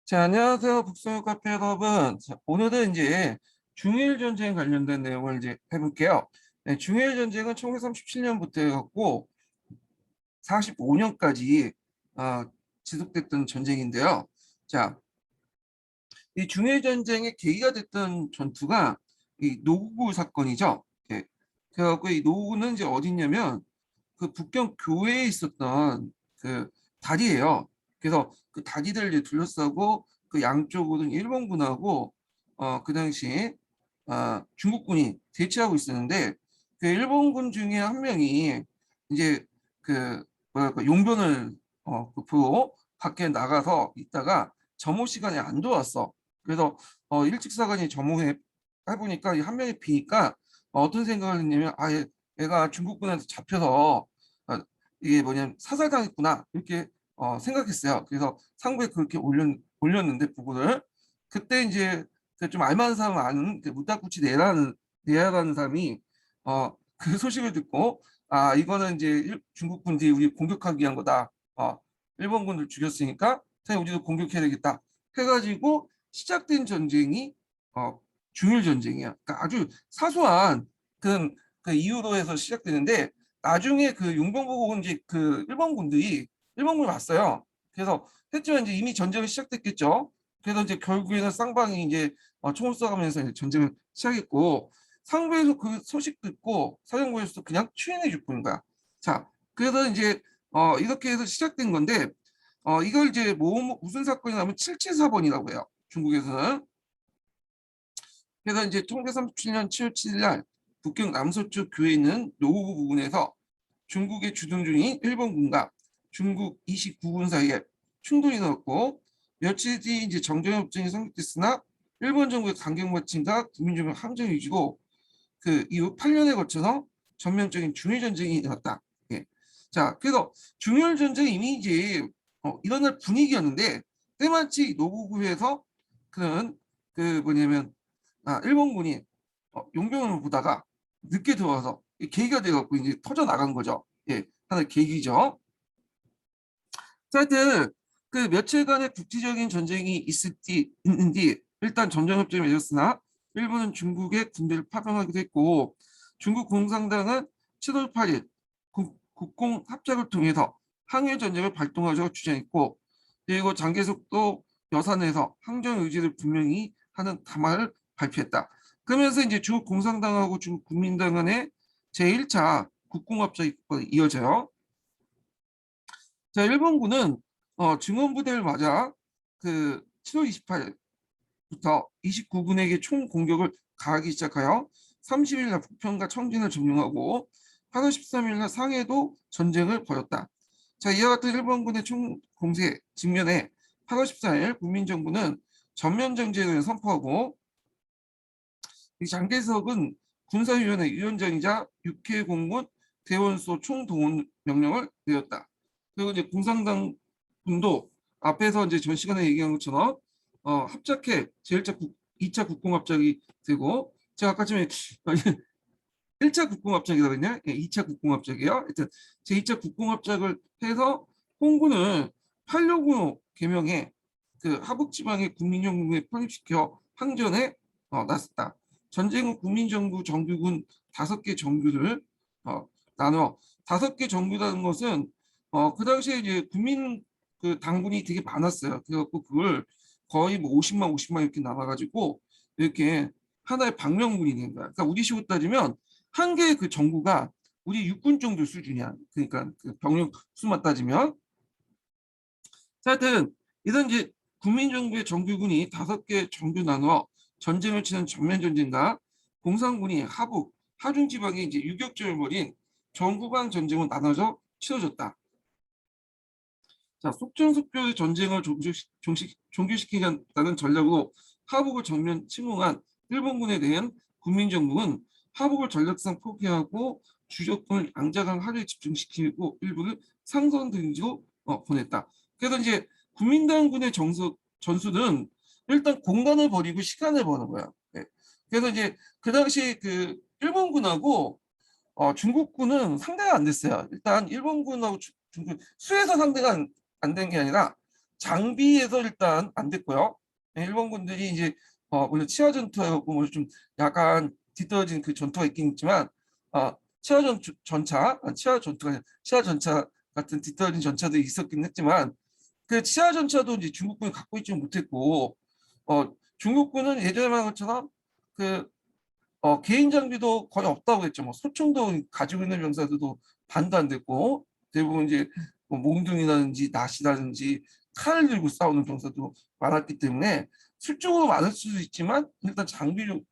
자, 안녕하세요. 북서유 카페 여러분. 자, 오늘은 이제 중일 전쟁 관련된 내용을 이제 해볼게요. 네, 중일 전쟁은 1937년부터 해갖고 45년까지 지속됐던 전쟁인데요. 자, 이 중일 전쟁의 계기가 됐던 전투가 이 노구구 사건이죠. 예. 그래갖고 이 노구구는 이제 어디냐면 그 북경 교회에 있었던 그 다리예요. 그래서 그 다리들을 이제 둘러싸고 그 양쪽으로는 일본군하고 그 당시 중국군이 대치하고 있었는데 그 일본군 중에 한 명이 이제 그 뭐랄까 용변을 그 보고 밖에 나가서 있다가 점호 시간에 안 들어왔어. 그래서 일찍 사관이 점호해 해보니까 이 한 명이 비니까 어떤 생각을 했냐면 얘가 중국군한테 잡혀서 이게 뭐냐면 사살당했구나 이렇게 생각했어요. 그래서 상부에 그렇게 올렸는데 보고를 그때 이제 그좀 알만한 사람 아는 그 무다쿠치 네라라는 사람이 그 소식을 듣고 이거는 이제 중국군들이 우리 공격하기 위한 거다. 일본군을 죽였으니까 그냥 우리도 공격해야 되겠다. 해가지고 시작된 전쟁이 중일 전쟁이야. 그러니까 아주 사소한 그 이유로 해서 시작되는데 나중에 그 용병 보고 이제 그 일본군이 왔어요. 그래서 했지만 이제 이미 전쟁이 시작됐겠죠. 그래서 이제 결국에는 쌍방이 이제 총을 쏴가면서 이제 전쟁을 시작했고 상부에서 그 소식 듣고 사령부에서 그냥 추인해 줄 뿐인 거야. 자, 그래서 이제 이렇게 해서 시작된 건데 이걸 이제 무슨 사건이 나면 774번이라고 해요. 중국에서는. 그래서 이제 1937년 7월 7일 날 북경 남서쪽 교에 있는 노후부 부근에서 중국의 주둔 중인 일본군과 중국 29군 사이에 충돌이 났고 며칠 뒤 이제 정전협정이 성립됐으나 일본 정부의 강경 발진과 국민정부 항쟁 위주고 그 이후 8년에 거쳐서 전면적인 중일 전쟁이 일어났다. 예. 자, 그래서 중일 전쟁이 이미 이제 일어날 분위기였는데 때마치 노부구에서 그런 그 뭐냐면 일본군이 용병을 보다가 늦게 들어와서 계기가 돼갖고 이제 터져 나간 거죠. 예, 하나의 계기죠. 자, 하여튼 그 며칠간의 국지적인 전쟁이 있는지 일단 전쟁협정을 맺었으나 일본은 중국에 군대를 파병하기도 했고 중국 공산당은 7월 8일 국공 합작을 통해서 항일 전쟁을 발동하자고 주장했고 그리고 장개석도 여산에서 항전 의지를 분명히 하는 담화를 발표했다. 그러면서 이제 중국 공산당하고 중국 국민당 간의 제1차 국공합작이 이어져요. 자, 일본군은 증원부대를 맞아 그 7월 28일부터 29군에게 총 공격을 가하기 시작하여 30일 날 북평과 청진을 점령하고 8월 13일 날 상해도 전쟁을 벌였다. 자, 이와 같은 일본군의 총 공세 직면에 8월 14일 국민정부는 전면정제를 선포하고 이 장개석은 군사위원회 위원장이자 육해공군 대원소 총동원 명령을 내렸다. 그리고 이제 공산당 군도 앞에서 이제 전 시간에 얘기한 것처럼 합작해 제1차 2차 국공합작이 되고 제가 아까 전에 1차 국공합작이라고 했냐? 예, 2차 국공합작이에요. 하여튼 제2차 국공합작을 해서 홍군을 865 개명해 그 하북지방의 국민정부에 편입시켜 항전에 나섰다. 전쟁은 국민정부 정규군 5개 정규를 나눠 5개 정규라는 것은 그 당시에 이제 국민 그 당군이 되게 많았어요. 그래갖고 그걸 거의 뭐 50만 이렇게 나눠가지고 이렇게 하나의 방명군이 된 거야. 그러니까 우리식으로 따지면 한 개의 그 정부가 우리 육군 정도 수준이야. 그러니까 그 병력 수만 따지면. 자, 하여튼 이런 이제 국민정부의 정규군이 5개 정규 나눠 전쟁을 치는 전면전쟁과 공산군이 하북, 하중 지방에 이제 유격전을 벌인 전국방 전쟁은 나눠져 치러졌다. 자, 속전속결의 전쟁을 종결시키겠다는 전략으로 하북을 정면 침공한 일본군에 대한 국민정부는 하북을 전략상 포기하고 주력군을 양자강 하류에 집중시키고 일부를 상선 등지로 보냈다. 그래서 이제 국민당군의 전술은 일단 공간을 버리고 시간을 버는 거야. 네. 그래서 이제 그 당시 그 일본군하고 중국군은 상대가 안 됐어요. 일단 일본군하고 중국 수에서 상대가 안 된 게 아니라 장비에서 일단 안 됐고요. 예, 일본군들이 이제 물론 치아 전투하고 뭐좀 약간 뒤떨어진 그 전투가 있긴 있지만 치아 전차, 치아 전투가 아니라 치아 전차 같은 뒤떨어진 전차도 있었긴 했지만 그 치아 전차도 이제 중국군이 갖고 있지 못했고 중국군은 예전에 말한 것처럼 그 개인 장비도 거의 없다고 했죠. 뭐 소총도 가지고 있는 병사들도 반도 안 됐고 대부분 이제 뭐 몽둥이라든지 낫이라든지 칼을 들고 싸우는 병사도 많았기 때문에 수적으로 많을 수도 있지만 일단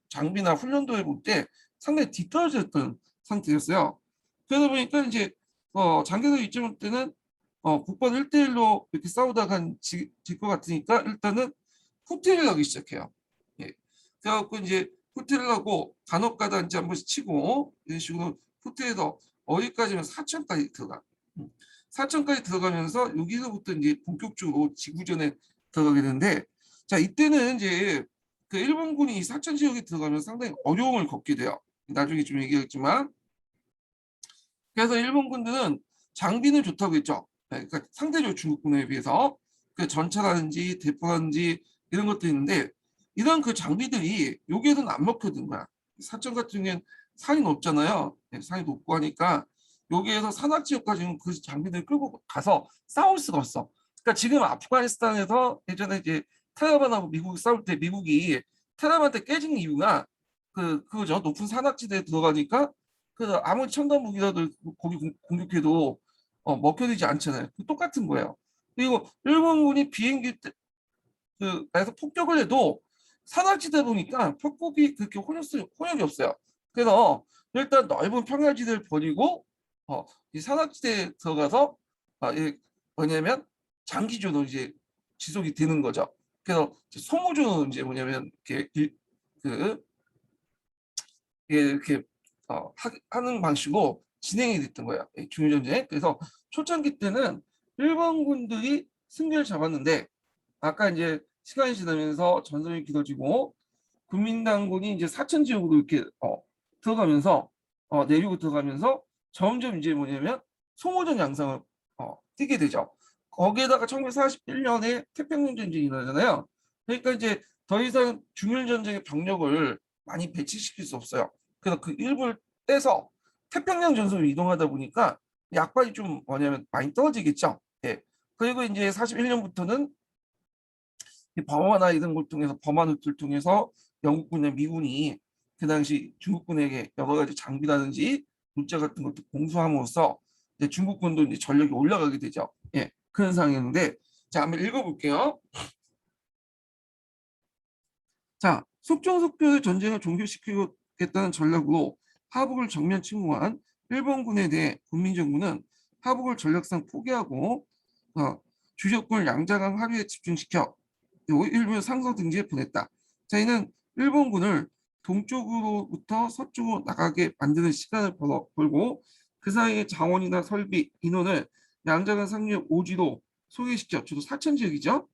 장비나 훈련도에 볼 때 상당히 뒤떨어졌던 상태였어요. 그러다 보니까 이제 장개석 이쯤 때는 국번 1대1로 이렇게 싸우다가 질 것 같으니까 일단은 후퇴를 하기 시작해요. 예. 그래갖고 이제 후퇴를 하고 간혹가다 이제 한 번씩 치고 이런 식으로 후퇴해서 어디까지면 사천까지 들어가. 사천까지 들어가면서 여기서부터 이제 본격적으로 지구전에 들어가게 되는데 자 이때는 이제 그 일본군이 사천 지역에 들어가면 상당히 어려움을 겪게 돼요. 나중에 좀 얘기하겠지만 그래서 일본군들은 장비는 좋다고 했죠. 그러니까 상대적으로 중국군에 비해서 그 전차라든지 대포라든지 이런 것도 있는데 이런 그 장비들이 여기에는 안 먹혀든 거야. 사천 같은 경우에는 산이 높잖아요. 산이 높고 하니까 여기에서 산악 지역까지는 그 장비들을 끌고 가서 싸울 수가 없어. 그러니까 지금 아프가니스탄에서 예전에 이제 탈레반하고 미국이 싸울 때 미국이 탈레반한테 깨진 이유가 그거죠. 높은 산악지대에 들어가니까 그 아무리 첨단 무기라도 거기 공격해도 먹혀들지 않잖아요. 똑같은 거예요. 그리고 일본군이 비행기 에서 폭격을 해도 산악지대 보니까 폭격이 그렇게 혼역이 없어요. 그래서 일단 넓은 평야지대를 버리고 이 산악지대에 들어가서 이 뭐냐면 장기전으로 이제 지속이 되는 거죠. 그래서 소모전은 이제 뭐냐면 그 이렇게 하는 방식으로 진행이 됐던 거예요. 중요전쟁. 그래서 초창기 때는 일본군들이 승리를 잡았는데 아까 이제 시간이 지나면서 전선이 길어지고 국민당군이 이제 사천 지역으로 이렇게 들어가면서 내리고 들어가면서 점점 이제 뭐냐면 소모전 양상을 띠게 되죠. 거기에다가 1941년에 태평양 전쟁이 일어나잖아요. 그러니까 이제 더 이상 중일 전쟁의 병력을 많이 배치시킬 수 없어요. 그래서 그 일부를 떼서 태평양 전선으로 이동하다 보니까 약발이 좀 뭐냐면 많이 떨어지겠죠. 예. 그리고 이제 41년부터는 범하나 이런 걸 통해서 범하누트를 통해서 영국군이나 미군이 그 당시 중국군에게 여러 가지 장비라든지 물자 같은 것도 공수함으로써 이제 중국군도 이제 전력이 올라가게 되죠. 예, 그런 상황이었는데 자 한번 읽어볼게요. 자, 속전속결의 전쟁을 종결시키겠다는 전략으로 하북을 정면 침공한 일본군에 대해 국민정부는 하북을 전략상 포기하고 주력군을 양자강 하류에 집중시켜 일부 상서 등지에 보냈다. 자, 이는 일본군을 동쪽으로부터 서쪽으로 나가게 만드는 시간을 벌고 그 사이에 자원이나 설비, 인원을 양자강 상류 오지로 소개시켜 주로 사천 지역이죠.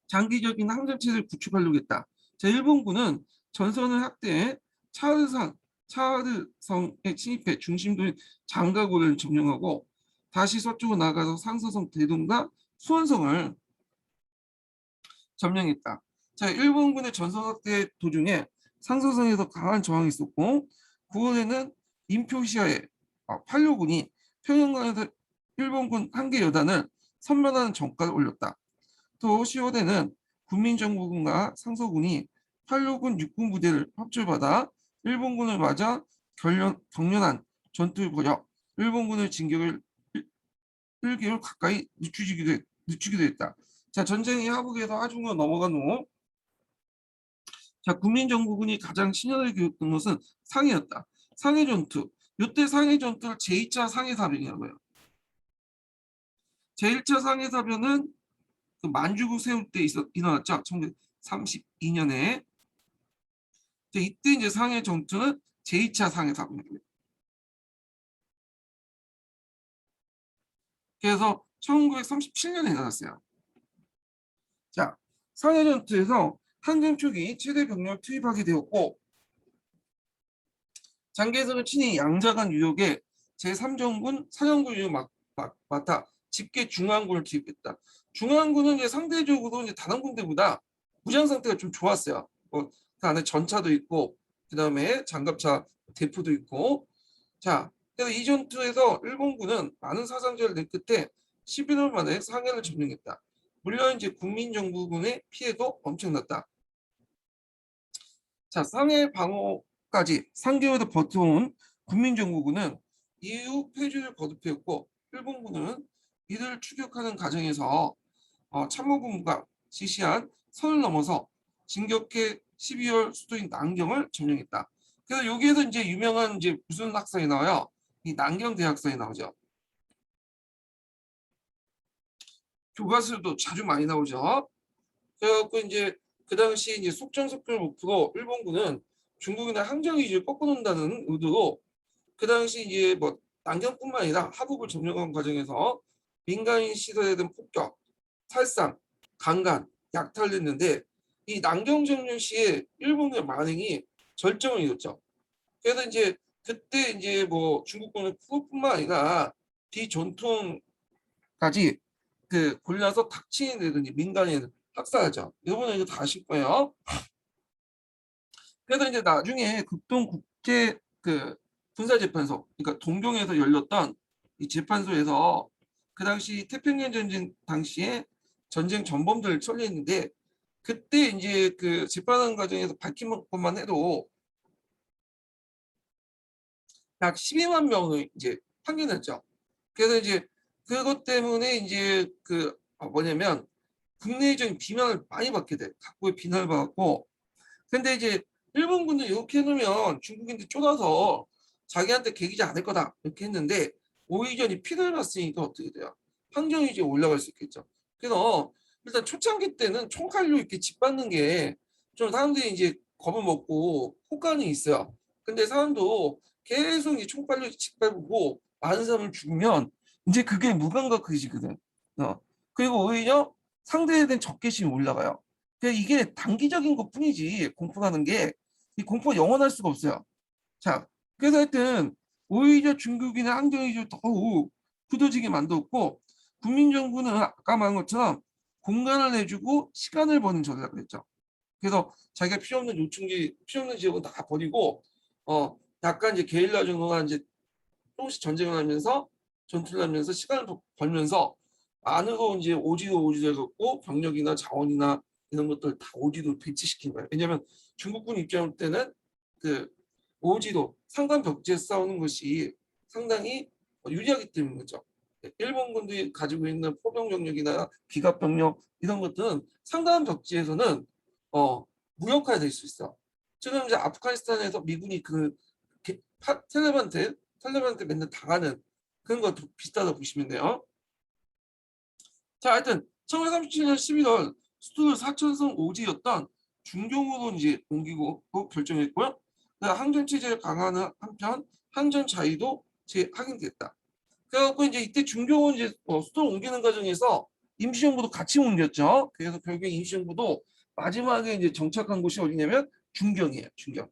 장기적인 항전체를 구축하려고 했다. 자, 일본군은 전선을 확대해 차르성에 침입해 중심도인 장가고를 점령하고 다시 서쪽으로 나가서 상서성 대동과 수원성을 점령했다. 자, 일본군의 전선 확대 도중에 상서성에서 강한 저항이 있었고 9월에는 인표시아의 8료군이 평양강에서 일본군 한 개 여단을 선멸하는 전과를 올렸다. 또 10월에는 국민정부군과 상서군이 8료군 육군 부대를 협조받아 일본군을 맞아 격렬한 전투를 벌여 일본군의 진격을 1개월 가까이 늦추기도 했다. 자, 전쟁이 하북에서 하중으로 넘어간 후 자, 국민정부군이 가장 신년을 기울였던 것은 상해였다. 상해 전투. 이때 상해 전투를 제2차 상해사변이라고 해요. 제1차 상해사변은 그 만주국 세울 때 일어났죠. 1932년에. 이때 이제 상해 전투는 제2차 상해사변이에요. 그래서 1937년에 일어났어요. 자, 상해 전투에서 항전 초기 최대 병력을 투입하게 되었고 장개석을 친히 양자간 유역에 제3전군 사령부 유역 맡아 집계 중앙군을 투입했다. 중앙군은 이제 상대적으로 이제 다른 군대보다 무장 상태가 좀 좋았어요. 그 안에 전차도 있고, 그 다음에 장갑차 대포도 있고. 자, 그래서 이 전투에서 일본군은 많은 사상자를 낸 끝에 11월 만에 상해를 점령했다. 물론 이제 국민정부군의 피해도 엄청났다. 자, 상해 방어까지 3개월을 버텨온 국민정부군은 이후 패주를 거듭했고, 일본군은 이를 추격하는 과정에서 참모본부가 지시한 선을 넘어서 진격해 12월 수도인 난경을 점령했다. 그래서 여기에서 이제 유명한 이제 무슨 학사에 나와요? 이 난경 대학사에 나오죠. 교과서도 자주 많이 나오죠. 그래갖고 이제 그 당시 이제 속전속결을 목표로 일본군은 중국인의 항정 위주를 꺾어놓는다는 의도로 그 당시 이제 뭐 난경뿐만 아니라 하북을 점령한 과정에서 민간인 시설에 대한 폭격, 살상, 강간, 약탈을 했는데 이 난경 점령 시에 일본군의 만행이 절정을 이뤘죠. 그래서 이제 그때 이제 뭐 중국군의 그것뿐만 아니라 비전통까지 그 골라서 닥치인이라든지 민간인 학살하죠. 이번에 이거 다 아실 거예요. 그래서 이제 나중에 극동 국제 그 군사재판소, 그러니까 동경에서 열렸던 이 재판소에서 그 당시 태평양 전쟁 당시에 전쟁 전범들을 처리했는데 그때 이제 그 재판하는 과정에서 밝힌 것만 해도 약 12만 명을 이제 판결했죠. 그래서 이제 그것 때문에 이제 그 뭐냐면 국내적인 비난을 많이 받게 돼. 각국의 비난을 받았고, 근데 이제 일본군도 이렇게 해놓으면 중국인들 쫄아서 자기한테 개기지 않을 거다 이렇게 했는데 오히려 이 피해를 봤으니까 어떻게 돼요? 환경이 이제 올라갈 수 있겠죠. 그래서 일단 초창기 때는 총칼로 이렇게 짓밟는 게 좀 사람들이 이제 겁을 먹고 호감이 있어요. 근데 사람도 계속 이 총칼로 짓밟고 많은 사람을 죽으면 이제 그게 무감각 의식이거든. 그리고 오히려 상대에 대한 적개심이 올라가요. 이게 단기적인 것뿐이지 공포라는 게 이 공포가 영원할 수가 없어요. 자, 그래서 하여튼 오히려 중국인의 항쟁이 좀 더욱 굳어지게 만들었고 국민정부는 아까 말한 것처럼 공간을 내주고 시간을 버는 전략을 했죠. 그래서 자기가 필요 없는 요충지, 필요 없는 지역은 다 버리고 약간 이제 게릴라 정도가 이제 조금씩 전쟁을 하면서 전투를 하면서 시간을 벌면서 안으로 이제 오지도 해갖고 병력이나 자원이나 이런 것들 다 오지도 배치시킨 거예요. 왜냐하면 중국군 입장 때는 그 오지도 상간 벽지에 싸우는 것이 상당히 유리하기 때문이죠. 일본군들이 가지고 있는 포병 병력이나 기갑 병력 이런 것들은 상당 벽지에서는 무력화될 수 있어. 지금 이제 아프가니스탄에서 미군이 그 텔레반한테 맨날 당하는 그런 거 비슷하다고 보시면 돼요. 자, 하여튼 1937년 11월 수도 사천성 오지였던 중경으로 이제 옮기고 결정했고요. 항전 체제를 강화하는 한편 항전 자위도 재확인됐다. 그래갖고 이제 이때 중경은 이제 수도를 옮기는 과정에서 임시정부도 같이 옮겼죠. 그래서 결국에 임시정부도 마지막에 이제 정착한 곳이 어디냐면 중경이에요. 중경.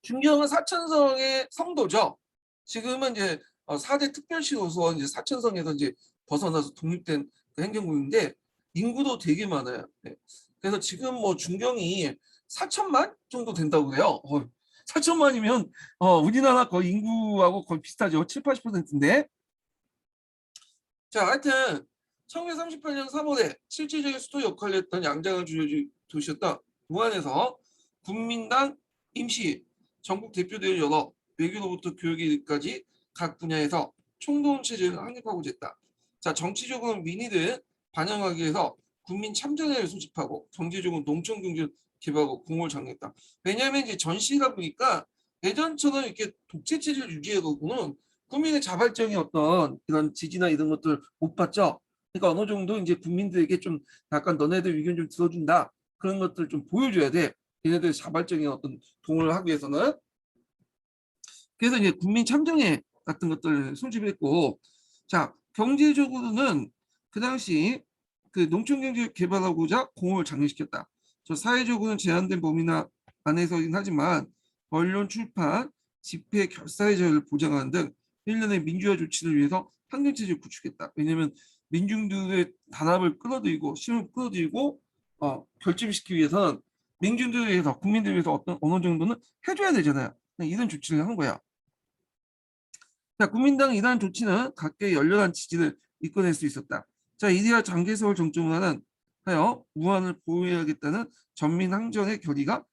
중경은 사천성의 성도죠. 지금은 이제 4대 특별시로서 이제 사천성에서 이제 벗어나서 독립된 그 행정구인데 인구도 되게 많아요. 네. 그래서 지금 뭐 중경이 4천만 정도 된다고 해요. 4천만이면 우리나라 거의 인구하고 거의 비슷하죠. 7, 80%인데. 자, 하여튼 1938년 3월에 실질적인 수도 역할을 했던 양장을 주셨던武汉에서 국민당 임시 전국 대표대회를 열어 외교로부터 교육까지 각 분야에서 총동 체제를 확립하고자 했다. 자, 정치적으로는 민의를 반영하기 위해서 국민 참전회를 소집하고 경제적으로 농촌 경제 개발하고 공을 정했다. 왜냐하면 이제 전시다 보니까 예전처럼 이렇게 독재 체제를 유지하고는 국민의 자발적인 어떤 이런 지지나 이런 것들 못 받죠. 그러니까 어느 정도 이제 국민들에게 좀 약간 너네들 의견 좀 들어준다. 그런 것들 좀 보여줘야 돼. 얘네들 자발적인 어떤 동원을 하기 위해서는. 그래서 이제 국민 참정회 같은 것들 소집했고, 자, 경제적으로는 그 당시 그 농촌 경제 개발하고자 공을 장려시켰다. 저 사회적으로는 제한된 범위나 안에서긴 하지만 언론, 출판, 집회 결사의 자유를 보장하는 등 일련의 민주화 조치를 위해서 환경체제를 구축했다. 왜냐하면 민중들의 단합을 끌어들이고 힘을 끌어들이고 결집시키기 위해서는 민중들을 위해서 국민들을 위해서 어느 정도는 해줘야 되잖아요. 이런 조치를 한 거야. 자, 국민당은 이러한 조치는 각계의 열렬한 지지를 이끌어낼 수 있었다. 자, 이리와 장개석을 정점으로 하여 우한을 보호해야겠다는 전민항전의 결의가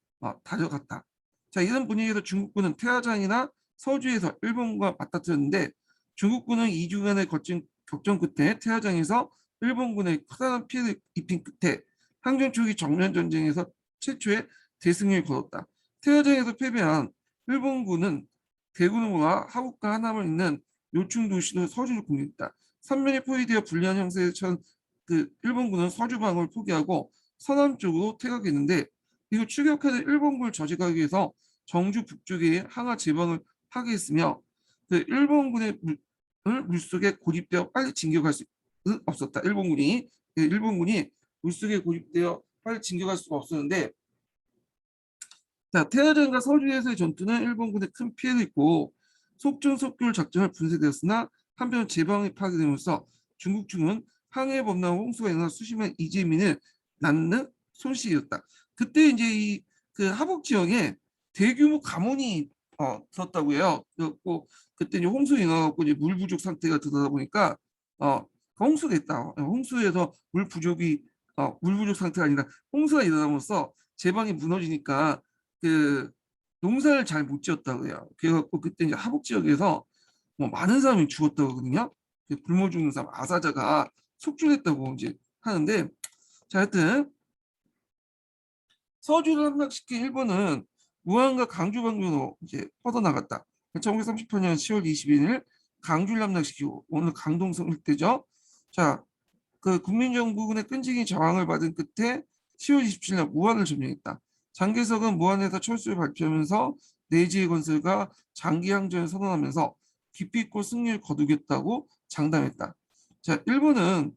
다져갔다. 자, 이런 분위기에서 중국군은 태화장이나 서주에서 일본과 맞닥뜨렸는데 중국군은 2주간의 거친 격전 끝에 태화장에서 일본군에 커다란 피해를 입힌 끝에 항전 초기 정면 전쟁에서 최초의 대승리를 거뒀다. 태화장에서 패배한 일본군은 대구와 하북과 하남을 잇는 요충 도시로 서주를 공격했다. 삼면이 포위되어 불리한 형세에 처한 그 일본군은 서주방을 포기하고 서남 쪽으로 퇴각했는데 이거 추격하는 일본군을 저지하기 위해서 정주 북쪽에 항하 제방을 파괴했으며 그 일본군의 물속에 고립되어 빨리 진격할 수 없었다. 일본군이 물속에 고립되어 빨리 진격할 수가 없었는데 자, 태화전과 서주에서의 전투는 일본군에 큰 피해를 입고 속전속결 작전을 분쇄되었으나 한편 제방이 파괴되면서 중국 측은 항해 범람 홍수가 일어나 수십만 이재민을 낳는 손실이었다. 그때 이제 이 그 하북 지역에 대규모 가뭄이 들었다고 해요. 그리고 그때 이제 홍수 인하고 이제 물 부족 상태가 들어다 보니까 홍수가 있다. 홍수에서 물 부족 상태가 아니라 홍수가 일어나면서 제방이 무너지니까 그 농사를 잘 못 지었다고 해요. 그래갖고 그때 이제 하북 지역에서 뭐 많은 사람이 죽었다고 하거든요. 굶어 죽는 사람 아사자가 속출했다고 이제 하는데 자 하여튼 서주를 함락시킨 일본은 무안과 강주 방면으로 이제 뻗어나갔다. 1938년 10월 22일 강주를 함락시키고 오늘 강동성 일대죠. 자, 그 국민정부군의 끈질긴 저항을 받은 끝에 10월 27일 날 무안을 점령했다. 장개석은 무안에서 철수를 발표하면서 내지의 건설과 장기 항전을 선언하면서 기필 있고 승리를 거두겠다고 장담했다. 자, 일본은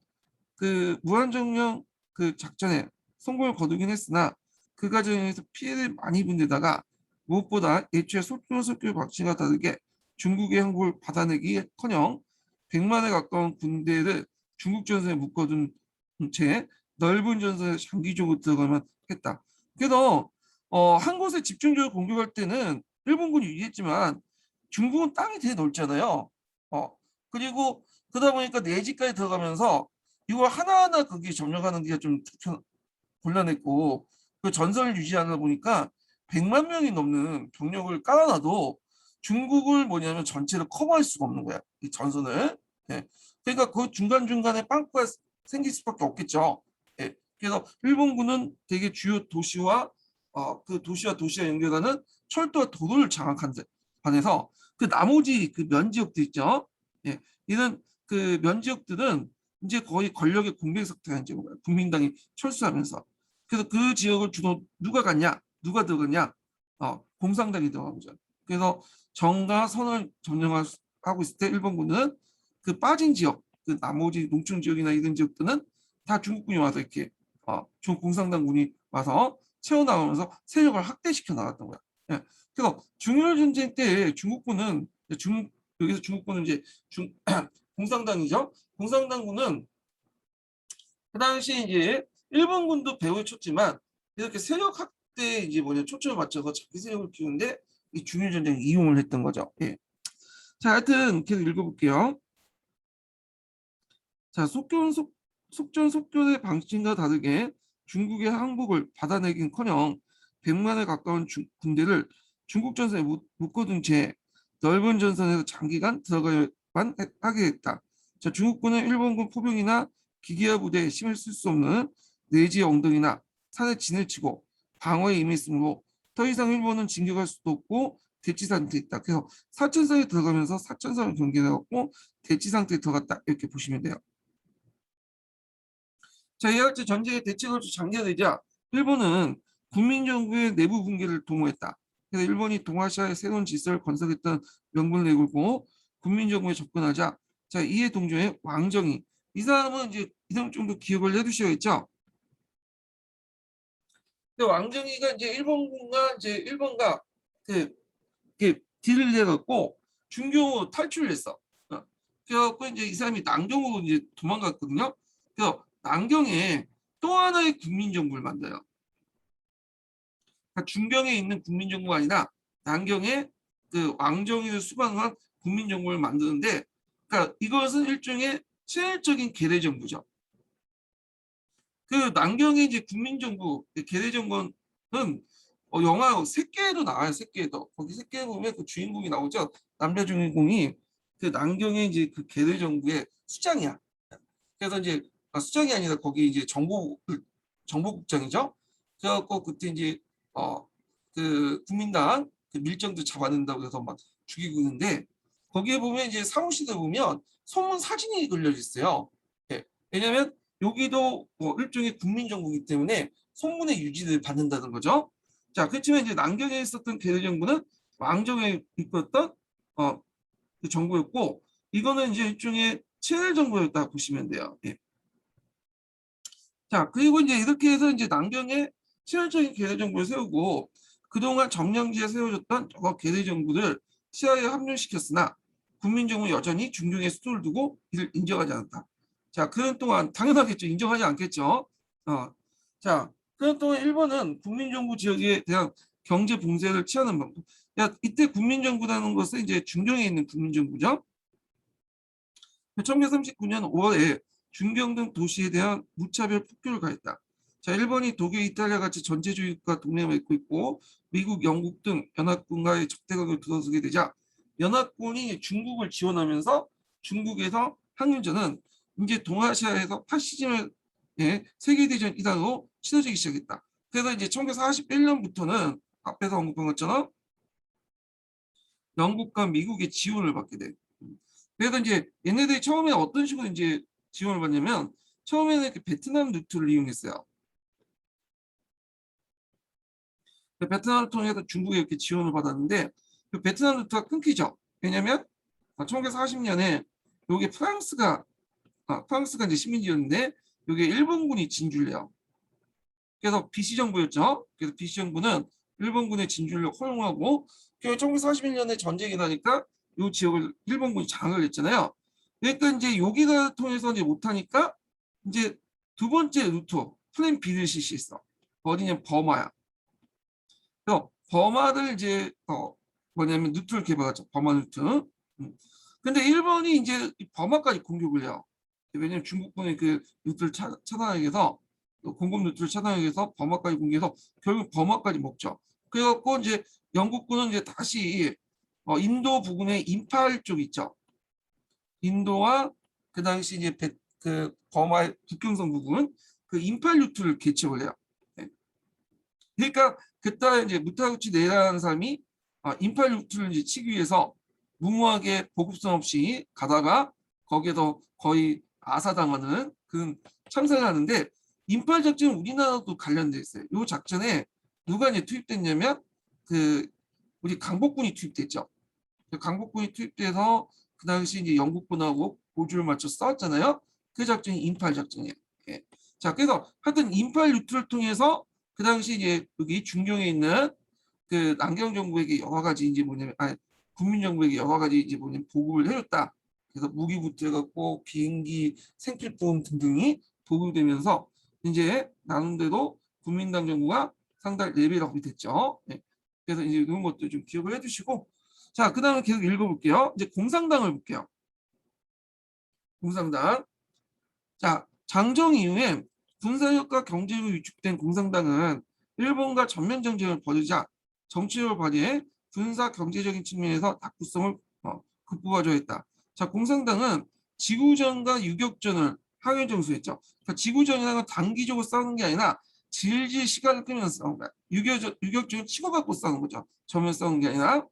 그 무안 점령 그 작전에 성공을 거두긴 했으나 그 과정에서 피해를 많이 입은 데다가 무엇보다 애초에 속전속결 방침과 다르게 중국의 항복을 받아내기커녕 100만에 가까운 군대를 중국 전선에 묶어둔 채 넓은 전선에 장기적으로 들어가만 했다. 그래서 한 곳에 집중적으로 공격할 때는 일본군이 유리했지만 중국은 땅이 되게 넓잖아요. 그리고 그러다 보니까 내지까지 들어가면서 이걸 하나하나 그게 점령하는 게 좀 곤란했고 그 전선을 유지하다 보니까 100만 명이 넘는 병력을 깔아놔도 중국을 뭐냐면 전체를 커버할 수가 없는 거야. 이 전선을. 예. 그러니까 그 중간중간에 빵꾸가 생길 수밖에 없겠죠. 예. 그래서 일본군은 되게 주요 도시와 그 도시와 도시와 연결하는 철도와 도로를 장악한 데 반해서 그 나머지 그 면지역들 있죠. 예. 이런 그 면지역들은 이제 거의 권력의 공백 상태가 이제 국민당이 철수하면서 그래서 그 지역을 주로 누가 갔냐? 누가 들어갔냐? 공산당이 들어간 거죠. 그래서 정과 선을 점령하고 있을 때 일본군은 그 빠진 지역, 그 나머지 농촌 지역이나 이런 지역들은 다 중국군이 와서 이렇게 공산당군이 와서 채워나가면서 세력을 확대시켜 나갔던 거야. 예. 그래서 중일 전쟁 때 중국군은 여기서 중국군은 이제 공산당이죠. 공산당군은 그 당시 이제 일본군도 배후에 쳤지만 이렇게 세력 확대에 이제 초점을 맞춰서 자기 세력을 키우는데 이 중일 전쟁 이용을 했던 거죠. 예. 자, 하여튼 계속 읽어볼게요. 자, 속전속결의 방침과 다르게 중국의 항복을 받아내긴커녕 100만에 가까운 군대를 중국 전선에 묶어둔 채 넓은 전선에서 장기간 들어가야만 하게 했다. 자, 중국군은 일본군 포병이나 기계화 부대에 힘을 쓸 수 없는 내지의 엉덩이나 산에 진을 치고 방어에 임했으므로 더 이상 일본은 진격할 수도 없고 대치 상태에 있다. 그래서 사천성에 들어가면서 사천성을 경계해갖고 대치 상태에 들어갔다. 이렇게 보시면 돼요. 자, 이와 같이 전쟁의 대책으로 장기화되자 일본은 국민정부의 내부 붕괴를 도모했다. 그래서 일본이 동아시아의 새로운 질서를 건설했던 명분을 내걸고 국민정부에 접근하자 자, 이에 동조해 왕정이 이 사람은 이제 이 사람 정도 기억을 해두셔야겠죠. 근데 왕정이가 이제 일본과 그 딜을 해갖고 중경으로 탈출을 했어. 그래갖고 이제 이 사람이 남경으로 이제 도망갔거든요. 그래서 남경에 또 하나의 국민정부를 만들어요. 그러니까 중경에 있는 국민정부가 아니라 남경에 그 왕정에서 수반한 국민정부를 만드는데, 그러니까 이것은 일종의 친일적인 계례정부죠. 그 남경의 이제 국민정부 계례정부는 영화 새끼에도 나와요. 새끼에도 거기 새끼에 보면 그 주인공이 나오죠. 남자 주인공이 그 남경의 이제 그 계례정부의 수장이야. 그래서 이제 수장이 아니라 거기 이제 정보국장이죠. 그래갖고 그때 이제 그 국민당 그 밀정도 잡아낸다고 해서 막 죽이고 있는데, 거기에 보면 이제 사무실에 보면 소문 사진이 걸려 있어요. 예. 왜냐하면 여기도 뭐 일종의 국민정부이기 때문에 소문의 유지를 받는다는 거죠. 자, 그렇지만 이제 남경에 있었던 계례정부는 왕정에 이끌었던 그 정부였고, 이거는 이제 일종의 친일 정부였다 보시면 돼요. 예. 자, 그리고 이제 이렇게 해서 이제 남경에 친일적인 계례정부를 세우고, 그동안 점령지에 세워졌던 저거 계례정부를 시야에 합류시켰으나 국민정부 여전히 중경에 수도를 두고 이를 인정하지 않았다. 자, 그런 동안 당연하겠죠. 인정하지 않겠죠. 자, 그런 동안 일본은 국민정부 지역에 대한 경제 봉쇄를 취하는 방법. 야, 이때 국민정부라는 것은 이제 중경에 있는 국민정부죠. 1939년 5월에 중경 등 도시에 대한 무차별 폭격을 가했다. 자, 일본이 독일, 이탈리아 같이 전체주의 국가 동맹을 맺고 있고 미국, 영국 등 연합군과의 적대각을 들어서게 되자 연합군이 중국을 지원하면서 중국에서 항일전은 이제 동아시아에서 파시즘의 세계대전 이단으로 치러지기 시작했다. 그래서 이제 1941년부터는 앞에서 언급한 것처럼 영국과 미국의 지원을 받게 돼. 그래서 이제 얘네들이 처음에 어떤 식으로 이제 지원을 받냐면, 처음에는 이렇게 베트남 루트를 이용했어요. 베트남을 통해서 중국에 이렇게 지원을 받았는데, 그 베트남 루트가 끊기죠. 왜냐면 1940년에 여기 프랑스가 이제 식민지였는데 여기 일본군이 진주를 해요. 그래서 BC 정부였죠. 그래서 BC 정부는 일본군의 진주를 허용하고, 1941년에 전쟁이 나니까 이 지역을 일본군이 장악을 했잖아요. 그러니까 이제 여기가 통해서 이제 못하니까 이제 두 번째 루트 플랜 B를 실시했어. 어디냐, 버마야. 그래서 버마를 이제 뭐냐면 루트를 개발하죠. 버마 루트. 근데 일본이 이제 버마까지 공격을 해요. 왜냐면 중국군의 그 루트를 차단하기 위해서, 공급 루트를 차단하기 위해서 버마까지 공격해서 결국 버마까지 먹죠. 그래갖고 이제 영국군은 이제 다시 인도 부근의 임팔 쪽 있죠. 인도와 그 당시 이제 그 버마 국경선 부근 그 임팔 루트를 개척을 해요. 네. 그러니까 그때 이제 무타구치 네라는 사람이 임팔 루트를 이제 치기 위해서 무모하게 보급선 없이 가다가 거기에서 거의 아사당하는 그 참사를 하는데, 임팔 작전은 우리나라도 관련돼 있어요. 이 작전에 누가 이제 투입됐냐면 그 우리 강복군이 투입됐죠. 강복군이 투입돼서 그 당시 이제 영국군하고 보조를 맞춰 싸웠잖아요. 그 작전이 임팔 작전이에요. 예. 자, 그래서 하여튼 임팔 루트를 통해서 그 당시 이제 여기 중경에 있는 그 남경 정부에게 여러 가지 이제 뭐냐면 국민 정부에게 여러 가지 이제 뭐냐면 보급을 해줬다. 그래서 무기부터 해갖고 비행기, 생필품 등등이 보급되면서 이제 나름대로 국민당 정부가 상당히 레벨업이 됐죠. 네. 그래서 이제 이런 것도 좀 기억을 해주시고, 자, 그 다음에 계속 읽어볼게요. 이제 공산당을 볼게요. 공산당. 자, 장정 이후에 군사력과 경제로 위축된 공산당은 일본과 전면 전쟁을 벌이자 정치력을 발휘해 군사 경제적인 측면에서 다구성을 극복하려 했다. 자, 공산당은 지구전과 유격전을 항일 정수했죠. 그러니까 지구전이라는 건 단기적으로 싸우는 게 아니라 질질 시간을 끌면서 싸우는 거야. 유격전은 치고받고 싸우는 거죠. 전면 싸우는 게 아니라.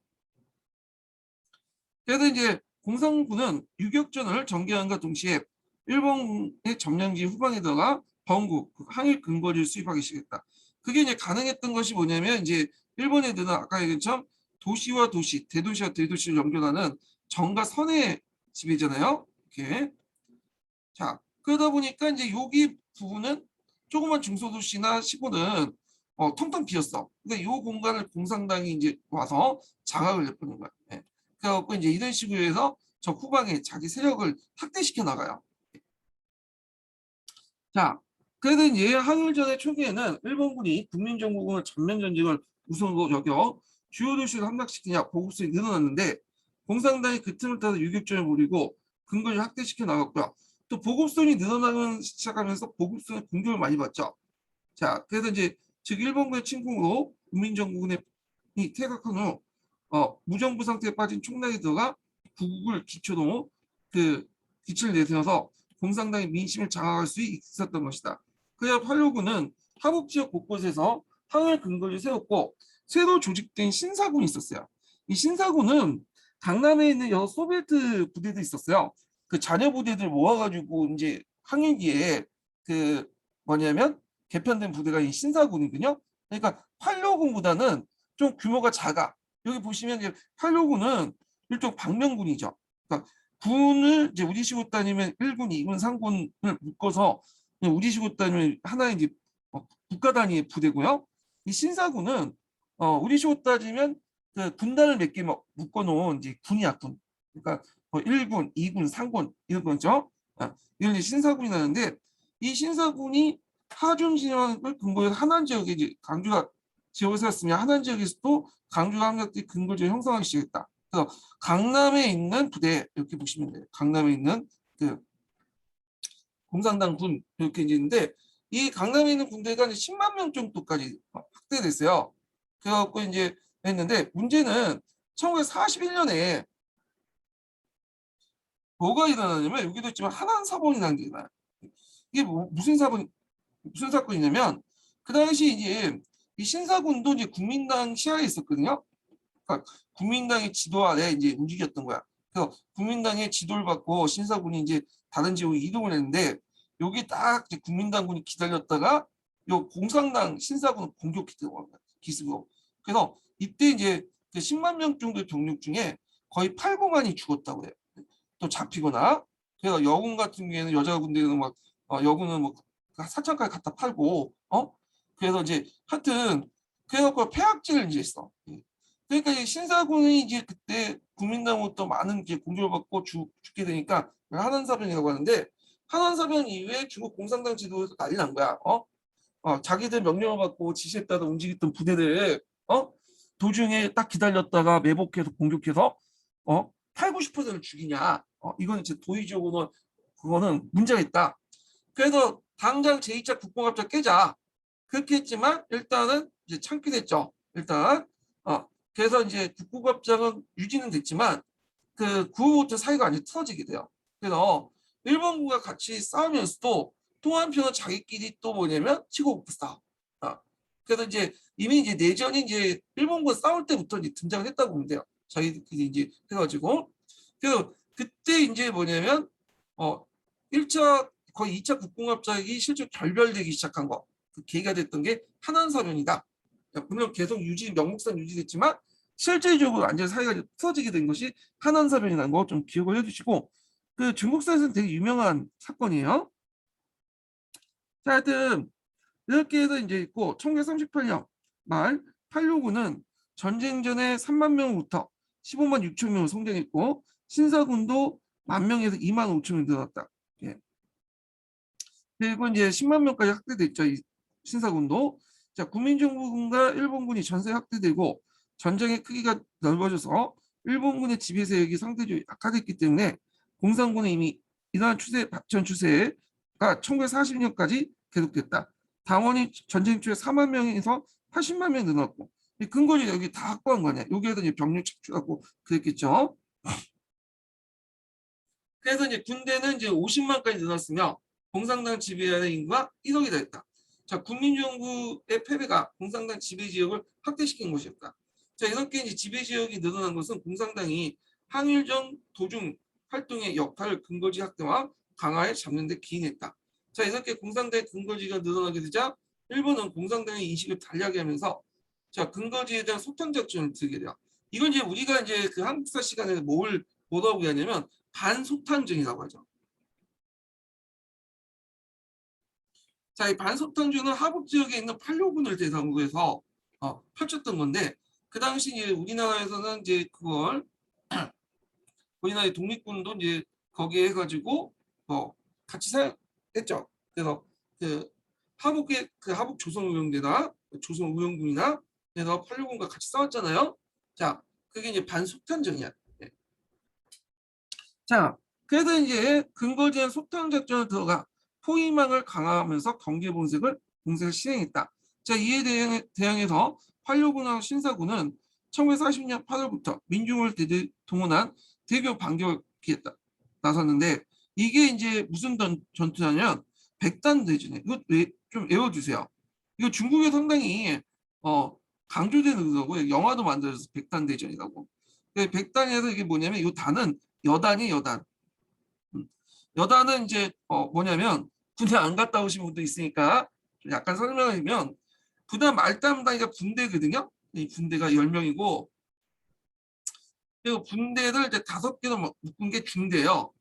그래서 이제 공산군은 유격전을 전개함과 동시에 일본의 점령지 후방에 들어가 번국, 항일 근거리를 수입하기 시작했다. 그게 이제 가능했던 것이 뭐냐면, 이제 일본 애들은 아까 얘기했처럼 도시와 도시, 대도시와 대도시를 연결하는 정과 선의 지배잖아요. 이렇게. 자, 그러다 보니까 이제 여기 부분은 조그만 중소도시나 시골은 텅텅 비었어. 그러니까 이 공간을 공산당이 이제 와서 장악을 해보는 거야. 예. 그래갖고 이제 이런 식으로 해서 저 후방에 자기 세력을 확대시켜 나가요. 자, 그래도 이제 항일전의 초기에는 일본군이 국민정부군을 전면 전쟁을 우선으로 여겨 주요 도시를 함락시키냐 보급선이 늘어났는데 공산당이 그 틈을 타서 유격전을 벌이고 근거를 확대시켜 나갔고요. 또 보급선이 늘어나면 시작하면서 보급선의 공격을 많이 받죠. 자, 그래서 이제 즉 일본군의 침공으로 국민정부군이 퇴각한 후 무정부 상태에 빠진 총락이 들어가 구국을 기초로 그 기치를 내세워서 공산당의 민심을 장악할 수 있었던 것이다. 그래야 팔로군은 하북 지역 곳곳에서 항일 근거를 세웠고 새로 조직된 신사군이 있었어요. 이 신사군은 강남에 있는 여러 소비에트 부대도 있었어요. 그 자녀 부대들 모아가지고 이제 항일기에 그 뭐냐면 개편된 부대가 이 신사군이거든요. 그러니까 팔로군보다는 좀 규모가 작아. 여기 보시면 이제 팔로군은 일종 방명군이죠. 그러니까 군을 이제 우리식으로 따지면 1군, 2군, 3군을 묶어서 우리식으로 따지면 하나의 이제 국가 단위의 부대고요. 이 신사군은 우리식으로 따지면 그 군단을 몇 개 묶어놓은 이제 군이야 군. 그러니까 1군, 2군, 3군 이런 거죠. 이런 이제 신사군이 나는데 이 신사군이 하중 진영을 근거로 하남 지역에 이제 강주가 지역을 세웠으며 하남 지역에서도 강주가 함락된 근거지를 형성하기 시작했다. 그래서 강남에 있는 부대 이렇게 보시면 돼요. 강남에 있는 그 공산당 군 이렇게 이제 있는데 이 강남에 있는 군대가 이제 10만 명 정도까지 확대됐어요. 그래갖고 이제 했는데 문제는 1941년에 뭐가 일어나냐면 여기도 있지만 하남 사범이라는 게 일어나요. 이게 무슨 사건이냐면 그 당시 이제 이 신사군도 이제 국민당 시하에 있었거든요. 그러니까 국민당의 지도 아래 이제 움직였던 거야. 그래서 국민당의 지도를 받고 신사군이 이제 다른 지역으로 이동을 했는데 여기 딱 이제 국민당군이 기다렸다가 요 공산당 신사군을 공격했던 거야. 기습으로. 그래서 이때 이제 그 10만 명 정도의 병력 중에 거의 8, 9만이 죽었다고 해요. 또 잡히거나. 그래서 여군 같은 경우에는 여자 군대는 막 여군은 뭐 사창까지 갖다 팔고 그래서 이제 하여튼 그래갖고 폐악질을 이제 했어. 그러니까 이 신사군이 이제 그때 국민당으로부터 많은 이제 공격을 받고 죽게 되니까 한원사변이라고 하는데 한원사변 이후에 중국 공산당 지도에서 난리 난 거야. 자기들 명령을 받고 지시에 따라 움직였던 부대들 도중에 딱 기다렸다가 매복해서 공격해서 8, 90%를 죽이냐. 이거는 제 도의적으로는 그거는 문제가 있다. 그래서 당장 제2차 국공합작 깨자. 그렇게 했지만 일단은 이제 참게 됐죠. 일단 그래서 이제 국공합작은 유지는 됐지만 그 후부터 사이가 완전히 틀어지게 돼요. 그래서 일본군과 같이 싸우면서도 또 한편은 자기끼리 또 뭐냐면 치고 싸워. 그래서 이제 이미 이제 내전이 이제 일본군 싸울 때부터 이제 등장을 했다고 보면 돼요. 자기들끼리 이제 해가지고 그래서 그때 이제 뭐냐면 1차 거의 2차 국공합작이 실제 결별되기 시작한 거. 그 계기가 됐던 게 한안사변이다. 물론 계속 명목상 유지됐지만 실질적으로 완전 사이가 틀어지게 된 것이 한안사변이라는 거 좀 기억을 해주시고 그 중국사에서는 되게 유명한 사건이에요. 자, 하여튼 이렇게 해서 이제 있고 1938년 말 8.6군은 전쟁 전에 3만 명부터 15만 6천 명을 성장했고 신사군도 1만 명에서 2만 5천 명 늘었다. 예. 그리고 이제 10만 명까지 확대됐죠. 이 신사군도. 자, 국민정부군과 일본군이 전세 확대되고 전쟁의 크기가 넓어져서 일본군의 지배 세력이 상대적으로 약화됐기 때문에 공산군은 이미 이러한 전 추세가 1940년까지 계속됐다. 당원이 전쟁 초에 4만 명에서 80만 명 늘었고 근거지 여기 다 확보한 거 아니야. 여기에도 이제 병력 착취하고 그랬겠죠. 그래서 이제 군대는 이제 50만까지 늘었으며 공산당 지배하는 인구가 1억이 됐다. 자, 국민정부의 패배가 공산당 지배 지역을 확대시킨 것이었다. 자, 이렇게 이제 지배 지역이 늘어난 것은 공산당이 항일전 도중 활동의 역할을 근거지 확대와 강화에 잡는 데 기인했다. 자, 이렇게 공산당의 근거지가 늘어나게 되자 일본은 공산당의 인식을 달리하게 하면서 자, 근거지에 대한 소탕 작전을 들게 돼요. 이건 이제 우리가 이제 그 한국사 시간에 뭐라고 하냐면 반소탕전이라고 하죠. 자, 이 반소탕주는 하북 지역에 있는 판로군을 대상으로 해서 펼쳤던 건데, 그 당시 이제 우리나라에서는 이제 그걸 우리나라의 독립군도 이제 거기에 해가지고 같이 사용했죠. 그래서 그 하북의 그 하북 조선우영대나 조선우영군이나 그래서 판로군과 같이 싸웠잖아요. 자, 그게 이제 반소탕전이야. 네. 자, 그래서 이제 근거지한 소탕 작전을 들어가 포위망을 강화하면서 경계 봉쇄를 시행했다. 자, 이에 대항해서 팔로군하고 신사군은 1940년 8월부터 민중을 동원한 대교 반격에 나섰는데, 이게 이제 무슨 전투냐면 백단대전이에요. 이거 좀 외워주세요. 이거 중국에 상당히 강조되는 거고요. 영화도 만들어서 백단대전이라고. 백단에서 이게 뭐냐면 이 단은 여단이 여단. 여단은 이제 뭐냐면 군대 안 갔다 오신 분도 있으니까 약간 설명을 하면, 부단 말단 단위가 분대거든요. 이 분대가 10명이고, 그리고 분대를 이제 5개로 묶은 게 중대예요.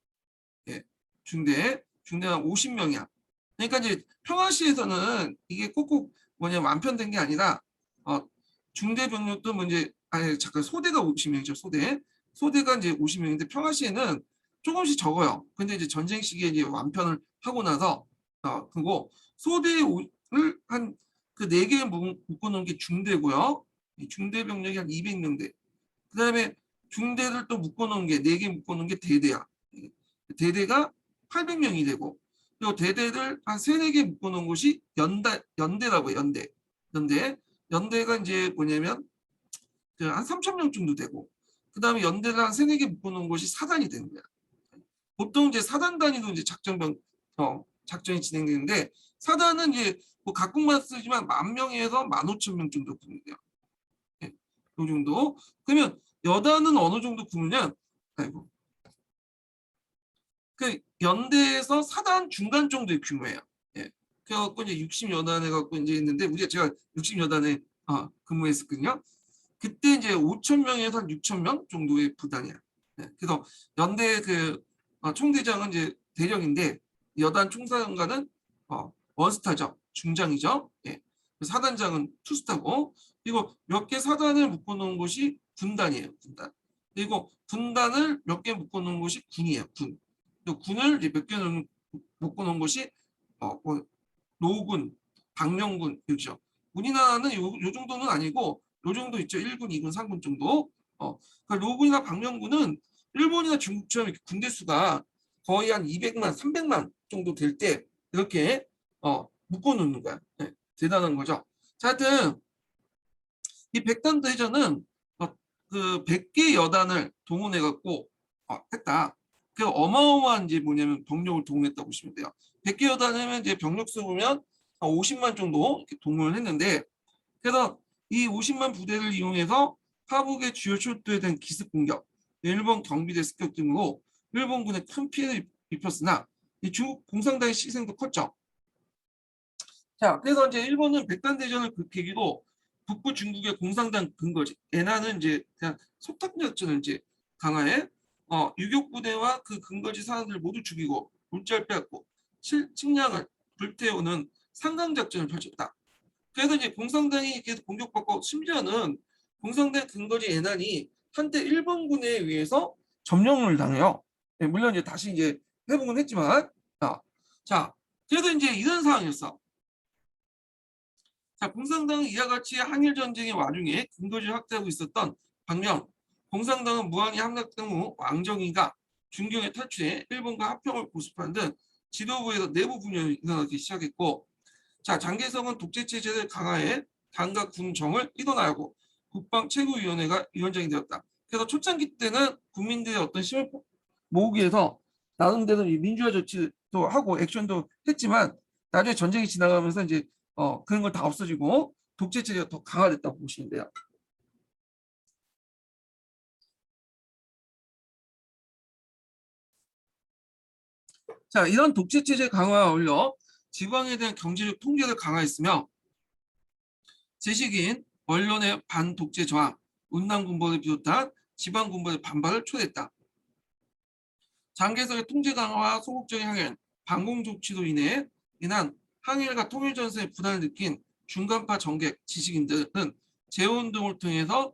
예, 중대가 50명이야. 그러니까 이제 평화시에서는 이게 꼭꼭 뭐냐면 완편된 게 아니라 중대 병력도 뭐 이제 아니 잠깐 소대가 50명이죠. 소대가 이제 50명인데 평화시에는 조금씩 적어요. 근데 이제 전쟁 시기에 이제 완편을 하고 나서 그리고 소대를 한 그 4개 묶어놓은 게 중대고요. 중대 병력이 한 200명대. 그다음에 중대를 또 묶어놓은 게 4개 묶어놓은 게 대대야. 대대가 800명이 되고, 그리고 대대를 한 3, 4개 묶어놓은 곳이 연대라고 해요. 연대가 이제 뭐냐면 한 3,000명 정도 되고, 그 다음에 연대를 한 3, 4개 묶어놓은 곳이 사단이 되는 거야. 보통 이제 사단 단위로 이제 작전이 진행되는데, 사단은 이제 뭐 각국만 쓰지만 10,000명에서 15,000명 정도 구는데요. 네, 이 정도. 그러면 여단은 어느 정도 구느냐? 아이고. 그 연대에서 사단 중간 정도의 규모예요. 예. 그래갖고 이제 60여단 해갖고 이제 있는데, 제가 60여단에 근무했었거든요. 그때 이제 5,000명에서 한 6,000명 정도의 부단이야. 예. 그래서 연대 그 총대장은 이제 대령인데, 여단 총사령관은 원스타죠. 중장이죠. 예. 사단장은 투스타고, 그리고 몇 개 사단을 묶어놓은 곳이 군단이에요. 군단. 그리고 군단을 몇 개 묶어놓은 곳이 군이에요. 군. 군을 몇 개 묶어놓은 것이 뭐 노군, 방명군 그렇죠. 우리나라는 요 정도는 아니고 요 정도 있죠. 1군, 2군, 3군 정도. 그러니까 노군이나 방명군은 일본이나 중국처럼 이렇게 군대 수가 거의 한 200만, 300만 정도 될 때 이렇게 묶어놓는 거야. 네, 대단한 거죠. 자, 하여튼 이 백단대전은 그 100개 여단을 동원해 갖고 했다. 그 어마어마한 이제 뭐냐면 병력을 동원했다고 보시면 돼요. 100개 여단이면 이제 병력 수 보면 50만 정도 이렇게 동원을 했는데, 그래서 이 50만 부대를 이용해서 파북의 주요 철도에 대한 기습 공격, 일본 경비대 습격 등으로 일본군에 큰 피해를 입혔으나 이 중국 공산당의 시생도 컸죠. 자, 그래서 이제 일본은 백단대전을 그 계기로 북부 중국의 공산당 근거지 애나는 이제 그냥 소탕작전을 이제 강화해 유격부대와 그 근거지 사람들 모두 죽이고 물자를 빼앗고 식량을 불태우는 상강작전을 펼쳤다. 그래서 이제 공산당이 계속 공격받고, 심지어는 공산당 근거지 애난이 한때 일본군에 의해서 점령을 당해요. 네, 물론 이제 다시 이제 회복은 했지만, 자, 그래도 이제 이런 상황이었어. 자, 공산당은 이와 같이 한일 전쟁의 와중에 근거지를 확대하고 있었던 반면, 공산당은 무한히 함락된 후 왕정이가 중경에 탈출해 일본과 합병을 고집하는 등 지도부에서 내부 분열이 일어나기 시작했고, 자, 장개성은 독재 체제를 강화해 당과 군정을 이뤄나가고 국방 최고위원회가 위원장이 되었다. 그래서 초창기 때는 국민들의 어떤 힘을 모으기 위해서 나름대로 민주화 조치도 하고 액션도 했지만, 나중에 전쟁이 지나가면서 이제 그런 걸 다 없어지고 독재 체제가 더 강화됐다고 보시면 돼요. 자, 이런 독재 체제 강화와 어울려 지방에 대한 경제적 통제를 강화했으며, 제식인 언론의 반독재 저항, 운남군벌을 비롯한 지방군벌의 반발을 초래했다. 장개석의 통제 강화와 소극적인 항행, 반공 조치로 인한 항일과 통일전선에 불안을 느낀 중간파 정객 지식인들은 재헌운동을 통해서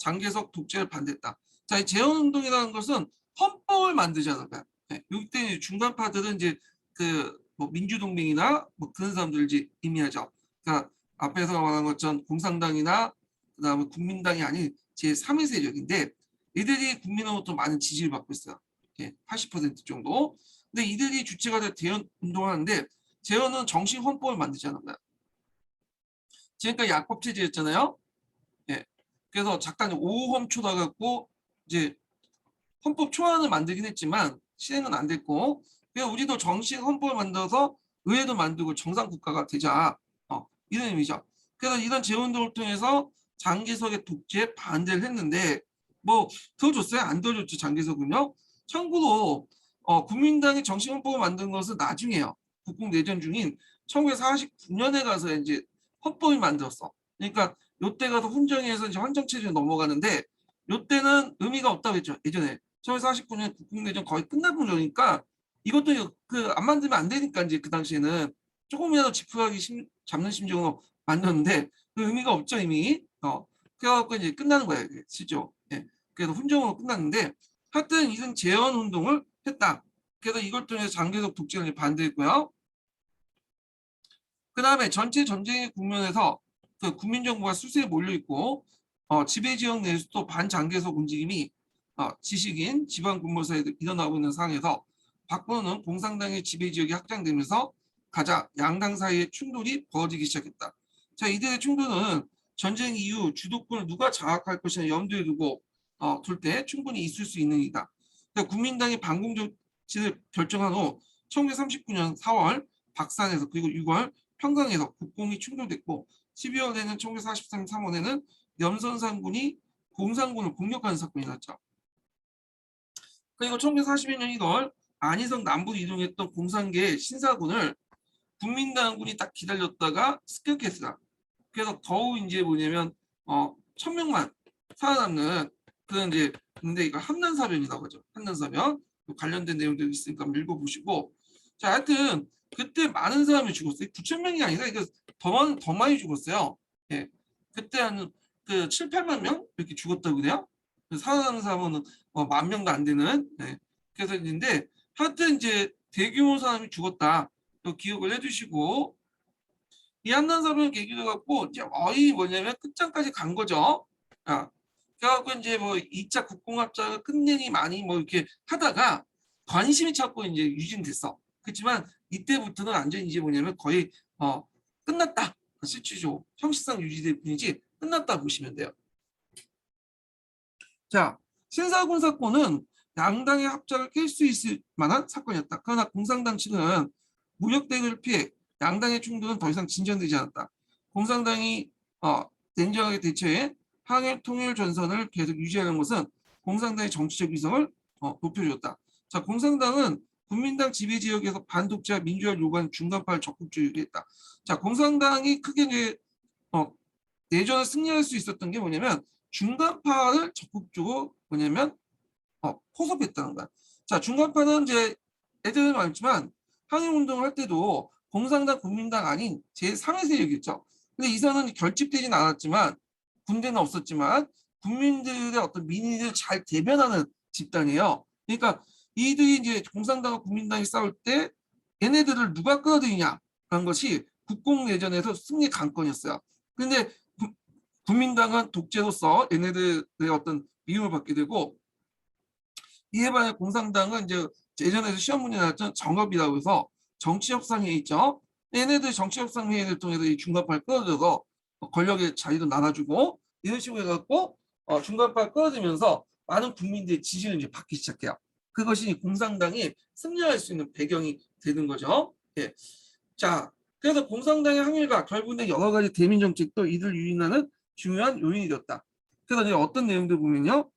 장개석 독재를 반대했다. 자, 이 재헌운동이라는 것은 헌법을 만들자는 거야. 네, 이때 중간파들은 이제 뭐 민주동맹이나 뭐 그런 사람들 이제 의미하죠. 그러니까 앞에서 말한 것처럼 공산당이나 그다음에 국민당이 아닌 제3의 세력인데 이들이 국민으로부터 많은 지지를 받고 있어요. 80% 정도. 근데 이들이 주체가 될 재헌 운동을 하는데 재헌은 정식 헌법을 만들자는 거야. 지금까지 약법 체제였잖아요. 예. 그래서 작가님 5호 초다 갖고 이제 헌법 초안을 만들긴 했지만 실행은 안 됐고, 그래서 우리도 정식 헌법을 만들어서 의회도 만들고 정상 국가가 되자. 이런 의미죠. 그래서 이런 재헌운동을 통해서 장개석의 독재에 반대를 했는데 뭐 더 줬어요? 안 더 줬죠, 장개석은요. 참고로 국민당이 정식 헌법을 만든 것은 나중에요. 국共내전 중인 1949년에 가서 이제 헌법을 만들었어. 그러니까 요때 가서 훈정에서 이제 헌정체제로 넘어가는데 요때는 의미가 없다고 했죠. 예전에 1949년 국共내전 거의 끝나고 그러니까 이것도 안 만들면 안 되니까 이제 그 당시에는 조금이라도 지푸라기 잡는 심정으로 만들었는데 그 의미가 없죠, 이미. 그래갖고 이제 끝나는 거예요, 실죠. 예. 그래서 훈정으로 끝났는데 하여튼 이런 재헌 운동을 했다. 그래서 이걸 통해서 장개석 독재를 반대했고요. 그 다음에 전체 전쟁의 국면에서 그 국민정부가 수세에 몰려있고 지배지역 내에서도 반장개석 움직임이 지식인, 지방군모사에 일어나고 있는 상황에서 박근혜는 공산당의 지배지역이 확장되면서 가자 양당 사이의 충돌이 벌어지기 시작했다. 자, 이들의 충돌은 전쟁 이후 주도권을 누가 장악할 것이냐 염두에 두고 둘 때 충분히 있을 수 있는 일이다. 그러니까 국민당이 반공 정치를 결정한 후 1939년 4월 박산에서 그리고 6월 평강에서 국공이 충돌됐고 12월에는 1943년 3월에는 염선산군이 공산군을 공격하는 사건이 났죠. 그리고 1941년 1월 안희성 남부로 이동했던 공산계의 신사군을 국민당군이 딱 기다렸다가 습격했다. 그래서 더욱 이제 뭐냐면 1000명만 살아남는 그런 이제 근데 이거 함난사변이라고 하죠. 함난사변 관련된 내용들이 있으니까 읽어보시고 자 하여튼 그때 많은 사람이 죽었어요. 9,000명이 아니라 이거 더 많이 죽었어요. 예. 그때 한 7, 8만 명 이렇게 죽었다고 그래요. 살아남은 사람은 10,000명도 안 되는. 예. 그래서 있는데 하여튼 이제 대규모 사람이 죽었다. 기억을 해주시고 이 한난사변 계기로 갖고 이제 거의 뭐냐면 끝장까지 간 거죠. 그래갖고 이제 뭐 2차 국공합작을 끝내니 많이 뭐 이렇게 하다가 관심이 자꾸 이제 유진됐어. 그렇지만 이때부터는 완전히 이제 뭐냐면 거의 끝났다. 실질적으로 형식상 유지될 뿐이지 끝났다 보시면 돼요. 자, 신사군 사건은 양당의 합작을 깰 수 있을 만한 사건이었다. 그러나 공산당 측은 무력 대결을 피해 양당의 충돌은 더 이상 진전되지 않았다. 공산당이 냉정하게 대처해 항일 통일 전선을 계속 유지하는 것은 공산당의 정치적 위성을 높여줬다. 자, 공산당은 국민당 지배 지역에서 반독재와 민주화를 요구하는 중간파를 적극적으로 유리했다. 자, 공산당이 크게 이제 내전을 승리할 수 있었던 게 뭐냐면 중간파를 적극적으로 뭐냐면 포섭했다는 거야. 자, 중간파는 이제 애들은 많지만 항일운동을 할 때도 공산당, 국민당 아닌 제3의 세력이었죠. 근데 이 선은 결집되진 않았지만 군대는 없었지만 국민들의 어떤 민의를 잘 대변하는 집단이에요. 그러니까 이들이 이제 공산당과 국민당이 싸울 때 얘네들을 누가 끌어들이냐 하는 것이 국共내전에서 승리 관건이었어요. 근데 국민당은 독재로서 얘네들의 어떤 미움을 받게 되고 이에 반해 공산당은 이제 예전에도 시험 문제 나왔던 정업이라고 해서 정치협상회의 있죠. 얘네들 정치협상회의를 통해서 이 중간파를 끌어들여서 권력의 자리도 나눠주고 이런 식으로 해갖고 중간파를 끌어들면서 많은 국민들의 지지를 이제 받기 시작해요. 그것이 공산당이 승리할 수 있는 배경이 되는 거죠. 예. 자, 그래서 공산당의 항일과 결국은 여러 가지 대민 정책도 이들 유인하는 중요한 요인이 되었다. 그래서 이제 어떤 내용들 보면요.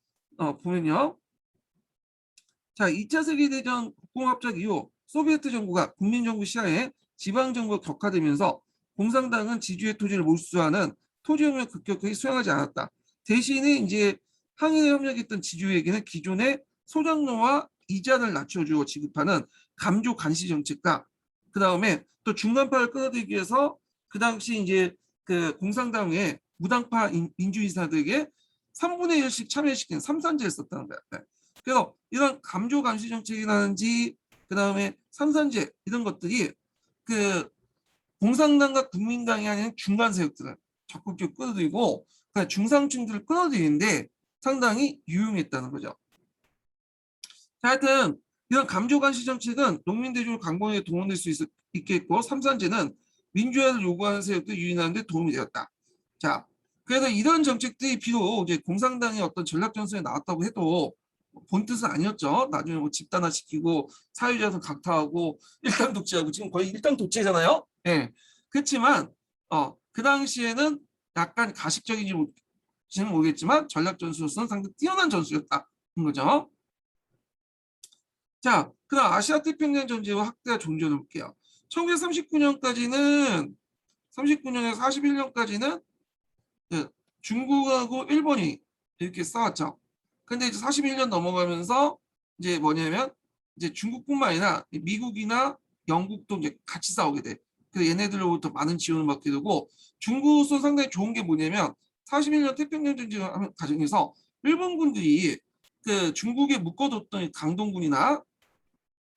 자, 2차 세계대전 국공합작 이후 소비에트 정부가 국민정부 시하에 지방정부가 격화되면서 공산당은 지주의 토지를 몰수하는 토지혁명을 급격하게 수행하지 않았다. 대신에 이제 항일에 협력했던 지주에게는 기존의 소장로와 이자를 낮춰주어 지급하는 감조 간시 정책과 그 다음에 또 중간파를 끌어들이기 위해서 그 당시 이제 그 공산당의 무당파 민주인사들에게 3분의 1씩 참여시키는 삼선제를 썼다는 거야. 네. 그래서 이런 감조 감시 정책이라든지 그 다음에 삼선제 이런 것들이 그 공산당과 국민당이 아닌 중간 세력들을 적극적으로 끌어들이고 그러니까 중상층들을 끌어들이는데 상당히 유용했다는 거죠. 자, 하여튼 이런 감조관시 정책은 농민대중을 강공에 동원될 수 있겠고 삼선제는 민주화를 요구하는 세력도 유인하는 데 도움이 되었다. 자, 그래서 이런 정책들이 비록 이제 공산당의 어떤 전략 전선에 나왔다고 해도 본 뜻은 아니었죠. 나중에 뭐 집단화시키고 사회주의에서 강타하고 일당 독재하고 지금 거의 일당 독재잖아요. 예. 네. 그렇지만 그 당시에는 약간 가식적인지는 모르겠지만 전략 전술로서는 상당히 뛰어난 전술이었다는 거죠. 자, 그다음 아시아 태평양 전쟁과 확대와 종전을 볼게요. 1939년까지는 39년에서 41년까지는 중국하고 일본이 이렇게 싸웠죠. 근데 이제 41년 넘어가면서 이제 뭐냐면 이제 중국뿐만 아니라 미국이나 영국도 이제 같이 싸우게 돼. 그래서 얘네들로부터 많은 지원을 받게 되고 중국은 상당히 좋은 게 뭐냐면 41년 태평양 전쟁 과정에서 일본군들이 그 중국에 묶어뒀던 강동군이나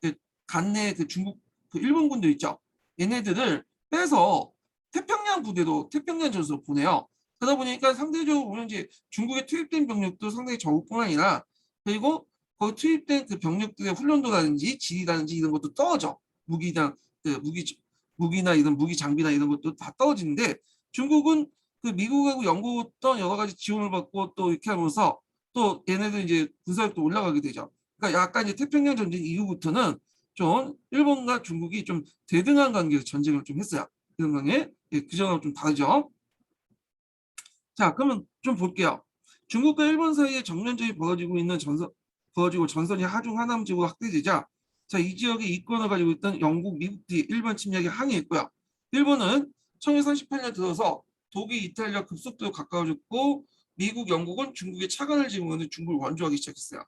그 간내 그 중국 그 일본군들 있죠. 얘네들을 빼서 태평양 부대로 태평양 전선으로 보내요. 그러다 보니까 상대적으로 보면 이제 중국에 투입된 병력도 상당히 적을 뿐 아니라 그리고 거기 투입된 그 병력들의 훈련도라든지 지휘라든지 이런 것도 떨어져. 무기나 그 무기나 이런 무기 장비나 이런 것도 다 떨어지는데 중국은 그 미국하고 영국부터 여러 가지 지원을 받고 또 이렇게 하면서 또 얘네들 이제 군사력도 올라가게 되죠. 그러니까 약간 이제 태평양 전쟁 이후부터는 좀 일본과 중국이 좀 대등한 관계에서 전쟁을 좀 했어요. 그런 관계. 예, 그전하고 좀 다르죠. 자, 그러면 좀 볼게요. 중국과 일본 사이에 정면전이 벌어지고 전선이 하중 하남 지구가 확대되자 자, 이 지역의 이권을 가지고 있던 영국, 미국들이 일본 침략에 항의했고요. 일본은 1938년 들어서 독일, 이탈리아 급속도로 가까워졌고 미국, 영국은 중국에 차관을 지으면서 중국을 원조하기 시작했어요.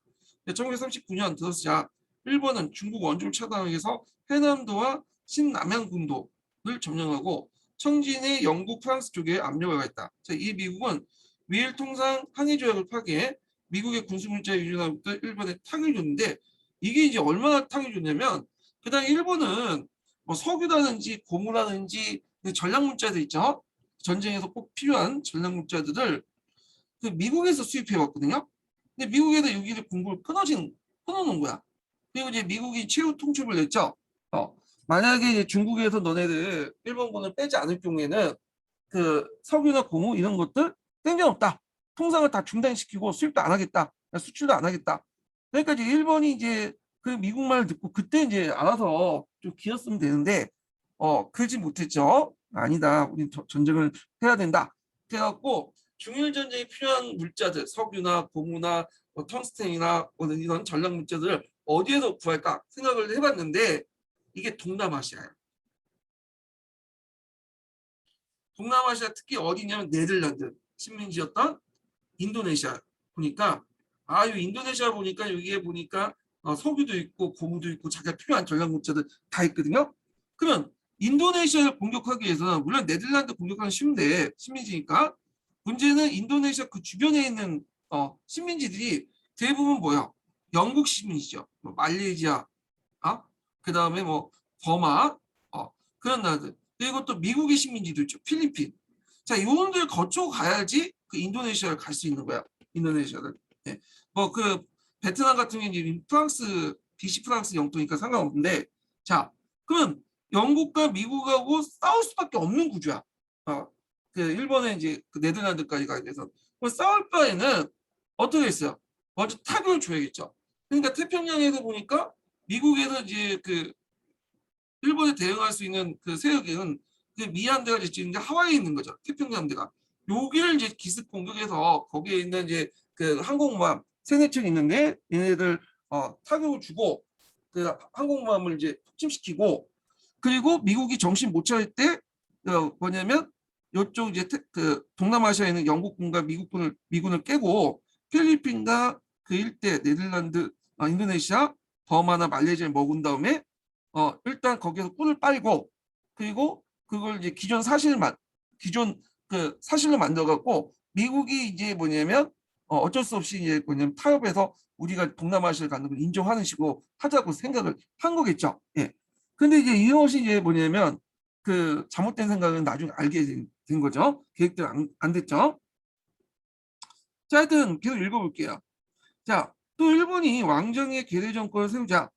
1939년 들어서자 일본은 중국 원조를 차단하기 위해서 해남도와 신남양군도를 점령하고 청진의 영국, 프랑스 쪽에 압력을 가했다. 자, 이 미국은 미일 통상 항해 조약을 파기해 미국의 군수 물자 유진하고부터 일본에 탕을 줬는데 이게 이제 얼마나 탕을 줬냐면 그다음 일본은 뭐 석유라든지 고무라든지 전략 물자들 있죠. 전쟁에서 꼭 필요한 전략 물자들을 그 미국에서 수입해 왔거든요. 근데 미국에서 여기를 공급을 끊어놓은 거야. 그리고 이제 미국이 최후 통첩을 냈죠. 만약에 이제 중국에서 너네들 일본군을 빼지 않을 경우에는 그 석유나 고무 이런 것들 땡겨없다. 통상을 다 중단시키고 수입도 안 하겠다. 수출도 안 하겠다. 그러니까 이제 일본이 이제 그 미국 말을 듣고 그때 이제 알아서 좀 기었으면 되는데 그러지 못했죠. 아니다. 우리 전쟁을 해야 된다. 그래갖고 중일 전쟁에 필요한 물자들, 석유나 고무나 뭐 텅스텐이나 이런 전략 물자들을 어디에서 구할까 생각을 해봤는데 이게 동남아시아예요. 동남아시아 특히 어디냐면 네덜란드 식민지였던 인도네시아 보니까 이 인도네시아 보니까 여기에 보니까 석유도 있고 고무도 있고 자기가 필요한 전략 물자들 다 있거든요. 그러면 인도네시아를 공격하기 위해서는 물론 네덜란드 공격하는 쉬운데 식민지니까 문제는 인도네시아 그 주변에 있는 식민지들이 대부분 뭐야? 영국 식민지죠. 뭐 말레이시아, 그 다음에 뭐 버마, 그런 나라들. 그리고 또 미국의 식민지도 있죠. 필리핀. 자, 이분들 거쳐 가야지 그 인도네시아를 갈 수 있는 거야. 인도네시아를. 네. 뭐그 베트남 같은 경우는 프랑스, BC 프랑스 영토니까 상관없는데, 자, 그러면 영국과 미국하고 싸울 수밖에 없는 구조야. 그 일본에 이제 그 네덜란드까지 가야 돼서. 싸울 바에는 어떻게 했어요? 먼저 타격을 줘야겠죠. 그러니까 태평양에서 보니까 미국에서 이제 그 일본에 대응할 수 있는 그 세력은 그 미함대가 있는데 하와이에 있는 거죠. 태평양대가. 여기를 이제 기습 공격해서 거기에 있는 이제 그 항공모함 세네 척 있는데 얘네들 타격을 주고 그 항공모함을 이제 폭침시키고 그리고 미국이 정신 못 차릴 때 뭐냐면 이쪽 이제 그 동남아시아에 있는 영국군과 미군을 깨고 필리핀과 그 일대 네덜란드, 인도네시아, 버마나 말레이시아를 먹은 다음에 일단 거기서 꿀을 빨고 그리고 그걸 이제 기존 그 사실로 만들어 갖고 미국이 이제 뭐냐면 어쩔 수 없이 이제 뭐냐면 타협해서 우리가 동남아시아를 갖는 걸 인정하는 식으로 하자고 생각을 한 거겠죠. 예. 근데 이제 이것이 이제 뭐냐면 그 잘못된 생각은 나중에 알게 된 거죠. 계획대로 안 됐죠. 자, 하여튼 계속 읽어볼게요. 자, 또 일본이 왕정의 계례 정권을 세우자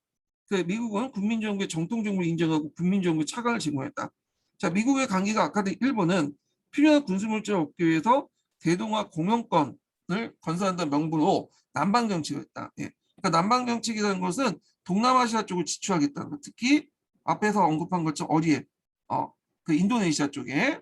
그 미국은 국민정부의 정통정부를 인정하고 국민정부의 차관을 제공했다. 자, 미국의 관계가 악화된 일본은 필요한 군수물자를 얻기 위해서 대동아 공영권을 건설한다는 명분으로 남방정책을 했다. 예. 그러니까 남방정책이라는 것은 동남아시아 쪽을 지출하겠다는 것. 특히 앞에서 언급한 것처럼 어디에? 그 인도네시아 쪽에.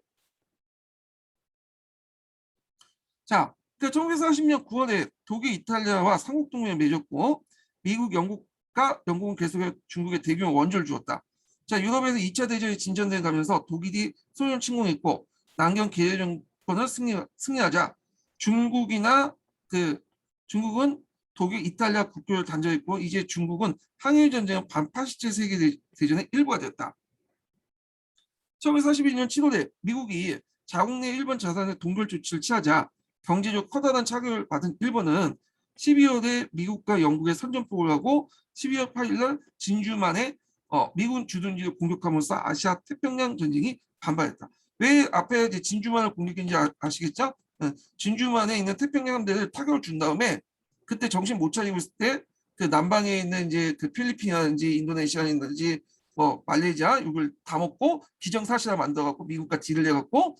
자, 그 1940년 9월에 독일, 이탈리아와 삼국동맹을 맺었고 미국, 영국은 계속해서 중국에 대규모 원조를 주었다. 자, 유럽에서 2차 대전이 진전돼 가면서 독일이 소련 침공했고 남경 계례 정권을 승리하자 중국이나 그 중국은 독일, 이탈리아 국교를 단절했고 이제 중국은 항일 전쟁은 반파시സ്റ്റ് 세계 대전의 일부가 되었다. 1942년 7월에 미국이 자국 내 일본 자산의 동결 조치를 취하자 경제적 커다란 타격을 받은 일본은 12월에 미국과 영국의 선전포고를 하고 12월 8일 진주만에 미군 주둔지를 공격함으로써 아시아 태평양 전쟁이 반발했다. 왜 앞에 이제 진주만을 공격했는지 아시겠죠? 진주만에 있는 태평양 함대를 타격을 준 다음에 그때 정신 못 차리고 있을 때 그 남방에 있는 이제 그 필리핀이라든지 인도네시아라든지 뭐 말레이시아 이걸 다 먹고 기정사실화 만들어갖고 미국과 딜을 해갖고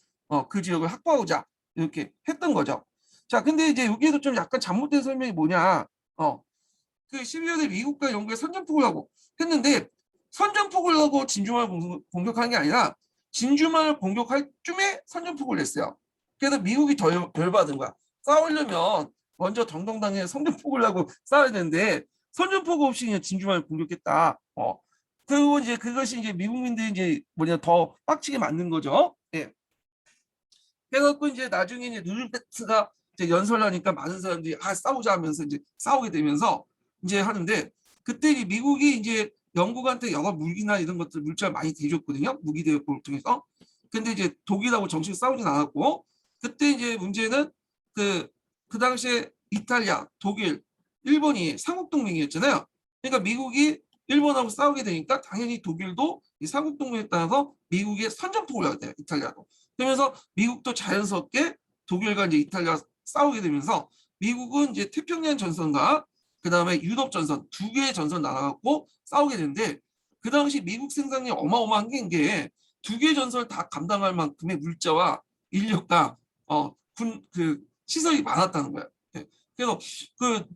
그 지역을 확보하고자 이렇게 했던 거죠. 자, 근데 이제 여기에도 좀 약간 잘못된 설명이 뭐냐? 그 12월에 미국과 영국의 선전포고를 하고 했는데 선전포고를 하고 진주만을 공격한 게 아니라 진주만을 공격할 쯤에 선전포고를 했어요. 그래서 미국이 더 열받은 거야. 싸우려면 먼저 정정당에 선전포고를 하고 싸워야 되는데 선전포고 없이 그냥 진주만을 공격했다. 그리고 이제 그것이 이제 미국민들이 이제 뭐냐 더 빡치게 만든 거죠. 예. 그래갖고 이제 나중에 이제 루즈벨트가 이제 연설하니까 많은 사람들이 싸우자 하면서 이제 싸우게 되면서 이제 하는데 그때 이제 미국이 이제 영국한테 여러 무기나 이런 것들 물자 많이 대줬거든요. 무기 대역을 통해서. 근데 이제 독일하고 정식 싸우진 않았고 그때 이제 문제는 그 당시에 이탈리아, 독일, 일본이 삼국동맹이었잖아요. 그러니까 미국이 일본하고 싸우게 되니까 당연히 독일도 이 삼국동맹에 따라서 미국의 선전포고를 하게 돼요. 이탈리아도. 그러면서 미국도 자연스럽게 독일과 이제 이탈리아 싸우게 되면서 미국은 이제 태평양 전선과 그 다음에 유럽 전선 두 개의 전선 나눠갖고 싸우게 되는데 그 당시 미국 생산이 어마어마한 게 두 개의 전선을 다 감당할 만큼의 물자와 인력과 그 시설이 많았다는 거예요. 예. 그래서 그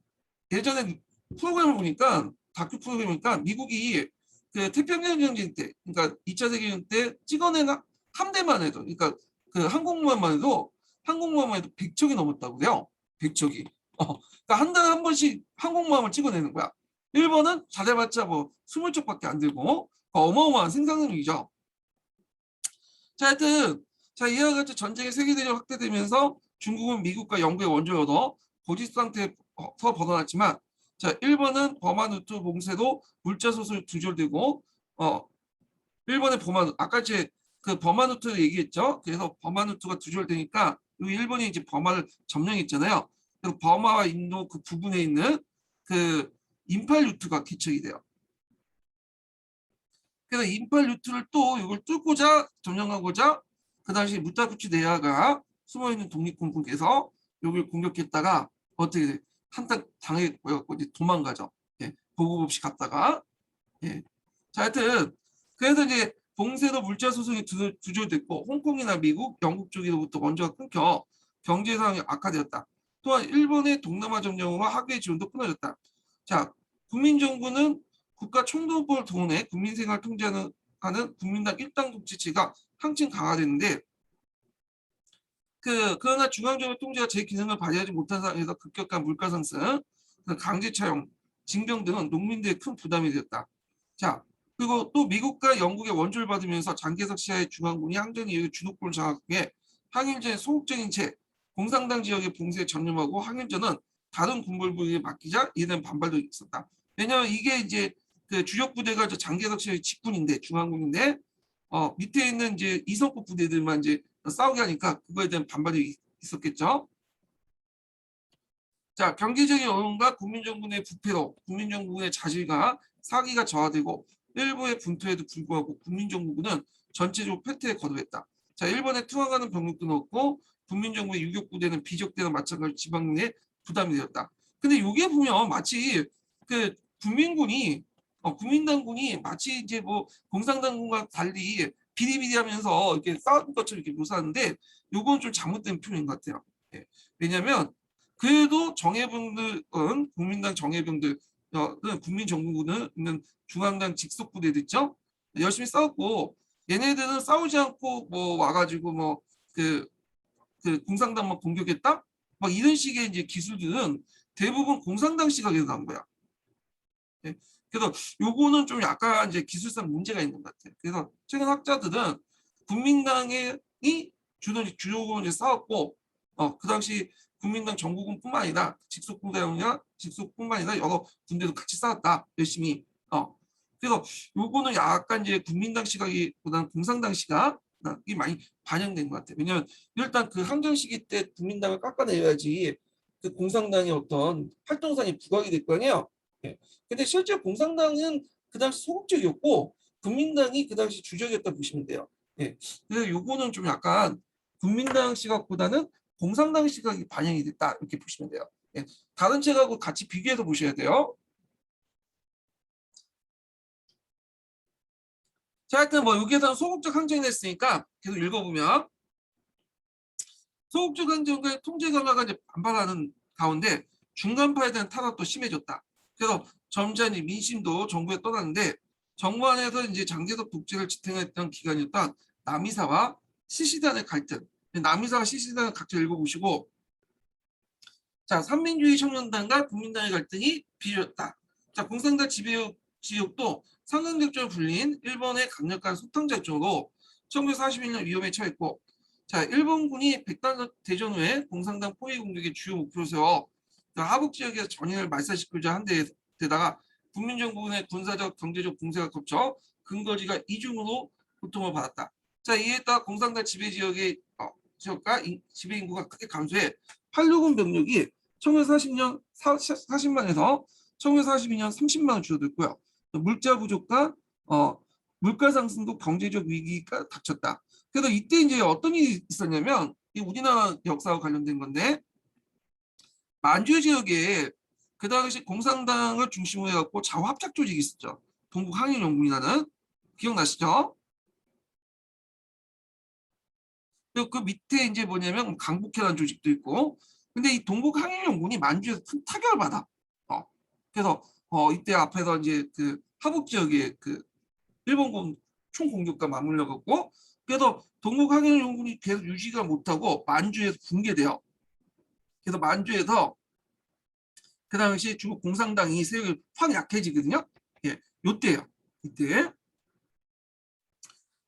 예전에 프로그램을 보니까 다큐 프로그램이니까 미국이 그 태평양 전쟁 때, 그러니까 2차 세계대전 때 찍어낸 함대만 해도, 그러니까 그 항공모함만 해도 100척이 넘었다고요. 100척이. 그러니까 한 달에 한 번씩 항공모함을 찍어내는 거야. 일본은 잘해봤자 뭐 20척밖에 안 되고 어마어마한 생산능력이죠. 자, 하여튼 이와 같이 전쟁의 세계대전 확대되면서 중국은 미국과 영국의 원조를 얻어 고립 상태에서 벗어났지만 자, 일본은 버마누트 봉쇄도 물자 소설 두절되고 일본의 아까 이제 그 버마누트 얘기했죠. 그래서 버마누트가 두절되니까 일본이 이제 버마를 점령했잖아요. 그래서 버마와 인도 그 부분에 있는 그 인팔 루트가 개척이 돼요. 그래서 인팔 루트를 또 이걸 뚫고자 점령하고자 그 당시 무타구치 네아가 숨어있는 독립군분께서 여기를 공격했다가 어떻게 돼? 한탕 당해갖고 이제 도망가죠. 예, 보급 없이 갔다가 예. 자, 하여튼 그래서 이제 봉쇄도 물자 소송이 두절됐고 홍콩이나 미국, 영국 쪽으로부터 원조가 끊겨 경제 상황이 악화되었다. 또한 일본의 동남아 점령과 학교의 지원도 끊어졌다. 자, 국민정부는 국가 총동법을 동원해 국민생활을 통제하는 국민당 일당 독재체가 한층 강화됐는데 그러나 중앙정부 통제가 제 기능을 발휘하지 못한 상황에서 급격한 물가 상승, 강제 차용, 징병 등은 농민들의 큰 부담이 되었다. 자, 그리고 또 미국과 영국의 원조를 받으면서 장개석 시하의 중앙군이 항전 이후에 주도권을 장악해 항일전의 소극적인 채 공산당 지역의 봉쇄에 전념하고 항일전은 다른 군벌부에 맡기자 이에 대한 반발도 있었다. 왜냐하면 이게 이제 그 주력 부대가 저 장개석 씨의 직군인데 중앙군인데 밑에 있는 이제 이성급 부대들만 이제 싸우게 하니까 그거에 대한 반발이 있었겠죠. 자, 경제적인 어려움과 국민정부의 부패로 국민정부의 자질과 사기가 저하되고 일부의 분투에도 불구하고 국민정부군은 전체적으로 패퇴에 거듭했다. 자, 일본에 투항하는 병력도 넣었고 국민정부의 유격부대는 비적대나 마찬가지로 지방에 부담이 되었다. 근데 이게 보면 마치 그 국민군이 국민당군이 마치 이제 뭐 공산당군과 달리 비리비리하면서 이렇게 싸운 것처럼 이렇게 묘사하는데 요건 좀 잘못된 표현인 것 같아요. 예. 왜냐하면 그래도 정예병들은 국민당 정예병들 국민정부군은 있는 중앙당 직속 부대들 있죠. 열심히 싸웠고 얘네들은 싸우지 않고 뭐 와가지고 그 공산당만 공격했다 막 이런 식의 이제 기술들은 대부분 공산당 시각에서 나온 거야. 예. 그래서 요거는 좀 약간 이제 기술상 문제가 있는 것 같아요. 그래서 최근 학자들은 국민당이 주도적으로 이제 싸웠고 그 당시 국민당 정부군뿐만 아니라 직속뿐만 아니라 여러 군대도 같이 싸웠다 열심히. 그래서 요거는 약간 이제 국민당 시각이보다는 공산당 시각이 많이 반영된 것 같아요. 왜냐하면 일단 그 항전 시기 때 국민당을 깎아내려야지 그 공산당의 어떤 활동상이 부각이 될 거 아니에요. 예. 근데 실제 공산당은 그 당시 소극적이었고 국민당이 그 당시 주적이었다 보시면 돼요. 예. 그래서 요거는 좀 약간 국민당 시각보다는 공산당 시각이 반영이 됐다 이렇게 보시면 돼요. 예. 다른 책하고 같이 비교해서 보셔야 돼요. 자, 하여튼 뭐 여기에서는 소극적 항쟁이 됐으니까 계속 읽어보면 소극적 항쟁과 통제 강화가 이제 반발하는 가운데 중간파에 대한 탄압도 심해졌다. 그래서 점잖이 민심도 정부에 떠났는데 정부 안에서 이제 장개석 독재를 지탱했던 기간이었던 남이사와 시시단의 갈등. 남이사와 시시단을 각자 읽어보시고 자, 삼민주의 청년단과 국민당의 갈등이 비례했다. 자, 공산당 지역도 상강작전을 불린 일본의 강력한 소탕 작전으로 1941년 위험에 처했고 자, 일본군이 백단 대전 후에 공산당 포위 공격의 주요 목표로 세워 하북 지역에서 전인을 말살시키고자 한 데다가 국민정부군의 군사적 경제적 공세가 겹쳐 근거지가 이중으로 고통을 받았다. 자, 이에 따라 공산당 지배 지역의 지역과 지배 인구가 크게 감소해 86군 병력이 1940년 40만에서 1942년 30만으로 줄어들고요. 물자 부족과 물가 상승도 경제적 위기가 닥쳤다. 그래서 이때 이제 어떤 일이 있었냐면 이 우리나라 역사와 관련된 건데 만주 지역에 그 당시 공산당을 중심으로 해갖고 좌우합작 조직이 있었죠. 동북항일연군이라는 기억나시죠? 그리고 그 밑에 이제 뭐냐면 강북회라는 조직도 있고 근데 이 동북항일연군이 만주에서 큰 타격을 받아. 그래서 이때 앞에서 이제 그 하북 지역에 그 일본군 총공격과 맞물려 갖고 그래서 동북항일연군이 계속 유지가 못하고 만주에서 붕괴돼요. 그래서 만주에서 그 당시 중국 공산당이 세력이 확 약해지거든요. 예, 요때요. 이때.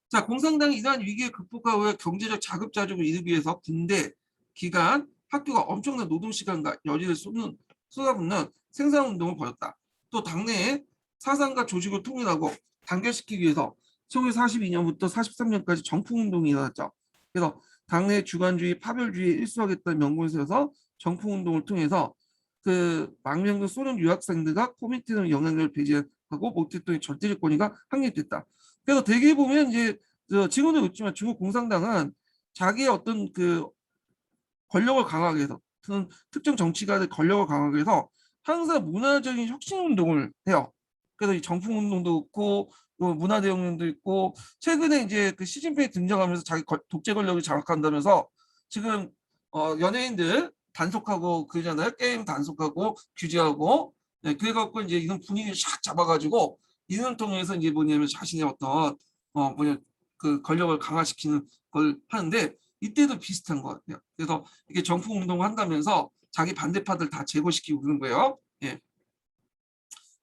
자, 공산당이 이러한 위기에 극복하기 위해 경제적 자급자족을 이루기 위해서 군대, 기관, 학교가 엄청난 노동시간과 열의를 쏟아붓는 생산운동을 벌였다. 또 당내에 사상과 조직을 통일하고 단결시키기 위해서 1942년부터 43년까지 정풍운동이 일어났죠. 그래서 당내 주관주의, 파별주의에 일수하겠다는 명분을 세워서 정풍운동을 통해서 그 망명된 소련 유학생들과 코민테르 영향력을 배제하고 모택동의 절대적 권위가 확립됐다. 그래서 대개 보면 이제 지금도 있지만 중국 공산당은 자기의 어떤 그 권력을 강화하기 위해서 특정 정치가의 권력을 강화하기 위해서 항상 문화적인 혁신 운동을 해요. 그래서 이 정풍 운동도 있고 문화 대혁명도 있고 최근에 이제 그 시진핑이 등장하면서 자기 독재 권력을 장악한다면서 지금 연예인들 단속하고 그러잖아요. 게임 단속하고 규제하고 네, 그래갖고 이제 이런 분위기를 샥 잡아가지고 이런 통해서 이제 뭐냐면 자신의 어떤 그 권력을 강화시키는 걸 하는데 이때도 비슷한 것 같아요. 그래서 이게 정풍 운동을 한다면서 자기 반대파들 다 제거시키고 그런 거예요. 예.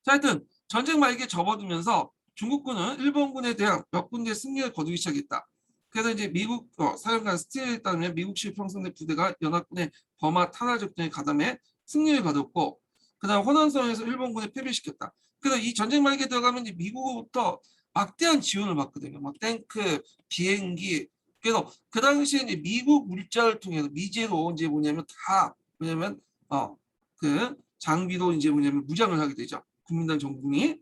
자, 하여튼 전쟁 말기에 접어들면서 중국군은 일본군에 대한 몇 군데 승리를 거두기 시작했다. 그래서 이제 미국 사령관 스틸에 따르면 미국식 평성대 부대가 연합군의 버마 탄화 작전에 가담해 승리를 거뒀고 그다음 호남선에서 일본군에 패배시켰다. 그래서 이 전쟁 말기에 들어가면 이제 미국으로부터 막대한 지원을 받거든요. 막 탱크, 비행기. 그래서 그 당시에 이제 미국 물자를 통해서 미제로 이제 뭐냐면 다 뭐냐면 그 장비로 이제 뭐냐면 무장을 하게 되죠. 국민당 정군이.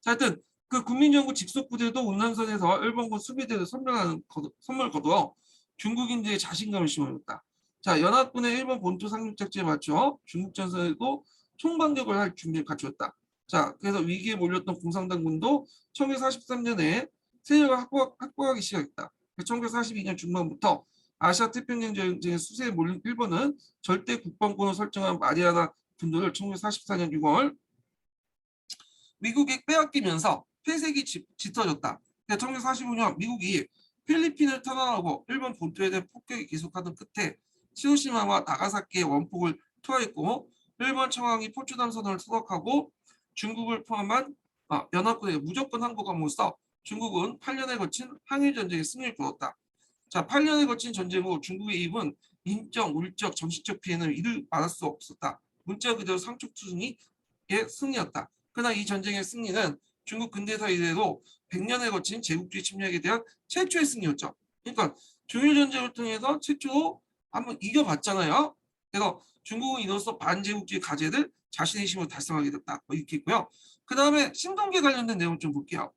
자, 하여튼 그 국민정부 직속 부대도 운남선에서 일본군 수비대를 선물 거두어 중국인들의 자신감을 심어줬다. 자, 연합군의 일본 본토 상륙 작전에 맞춰 중국 전선에도 총반격을 할 준비를 갖추었다. 자, 그래서 위기에 몰렸던 공산당군도 1943년에 세력을 확보하기 시작했다. 1942년 중반부터 아시아 태평양 전쟁의 수세에 몰린 일본은 절대 국방권을 설정한 마리아나 군도를 1944년 6월 미국에 빼앗기면서 회색이 짙어졌다. 1945년 미국이 필리핀을 탄압하고 일본 본토에 대한 폭격이 계속하던 끝에 히로시마와 나가사키의 원폭을 투하했고 일본 청왕이 포츠담 선언을 서독하고 중국을 포함한 연합군에 무조건 항복함으로써 중국은 8년에 거친 항일전쟁에 승리를 거뒀다. 자, 8년에 거친 전쟁 후 중국의 입은 인적, 물적, 정신적 피해는 이를 말할 수 없었다. 문자 그대로 상촉투승의 승리였다. 그러나 이 전쟁의 승리는 중국 근대사 이래로 100년에 거친 제국주의 침략에 대한 최초의 승리였죠. 그러니까 중일전쟁을 통해서 최초로 한번 이겨봤잖아요. 그래서 중국은 이로써 반제국주의 과제를 자신의 힘으로 달성하게 됐다. 이렇게 있고요. 그 다음에 신동기에 관련된 내용 좀 볼게요.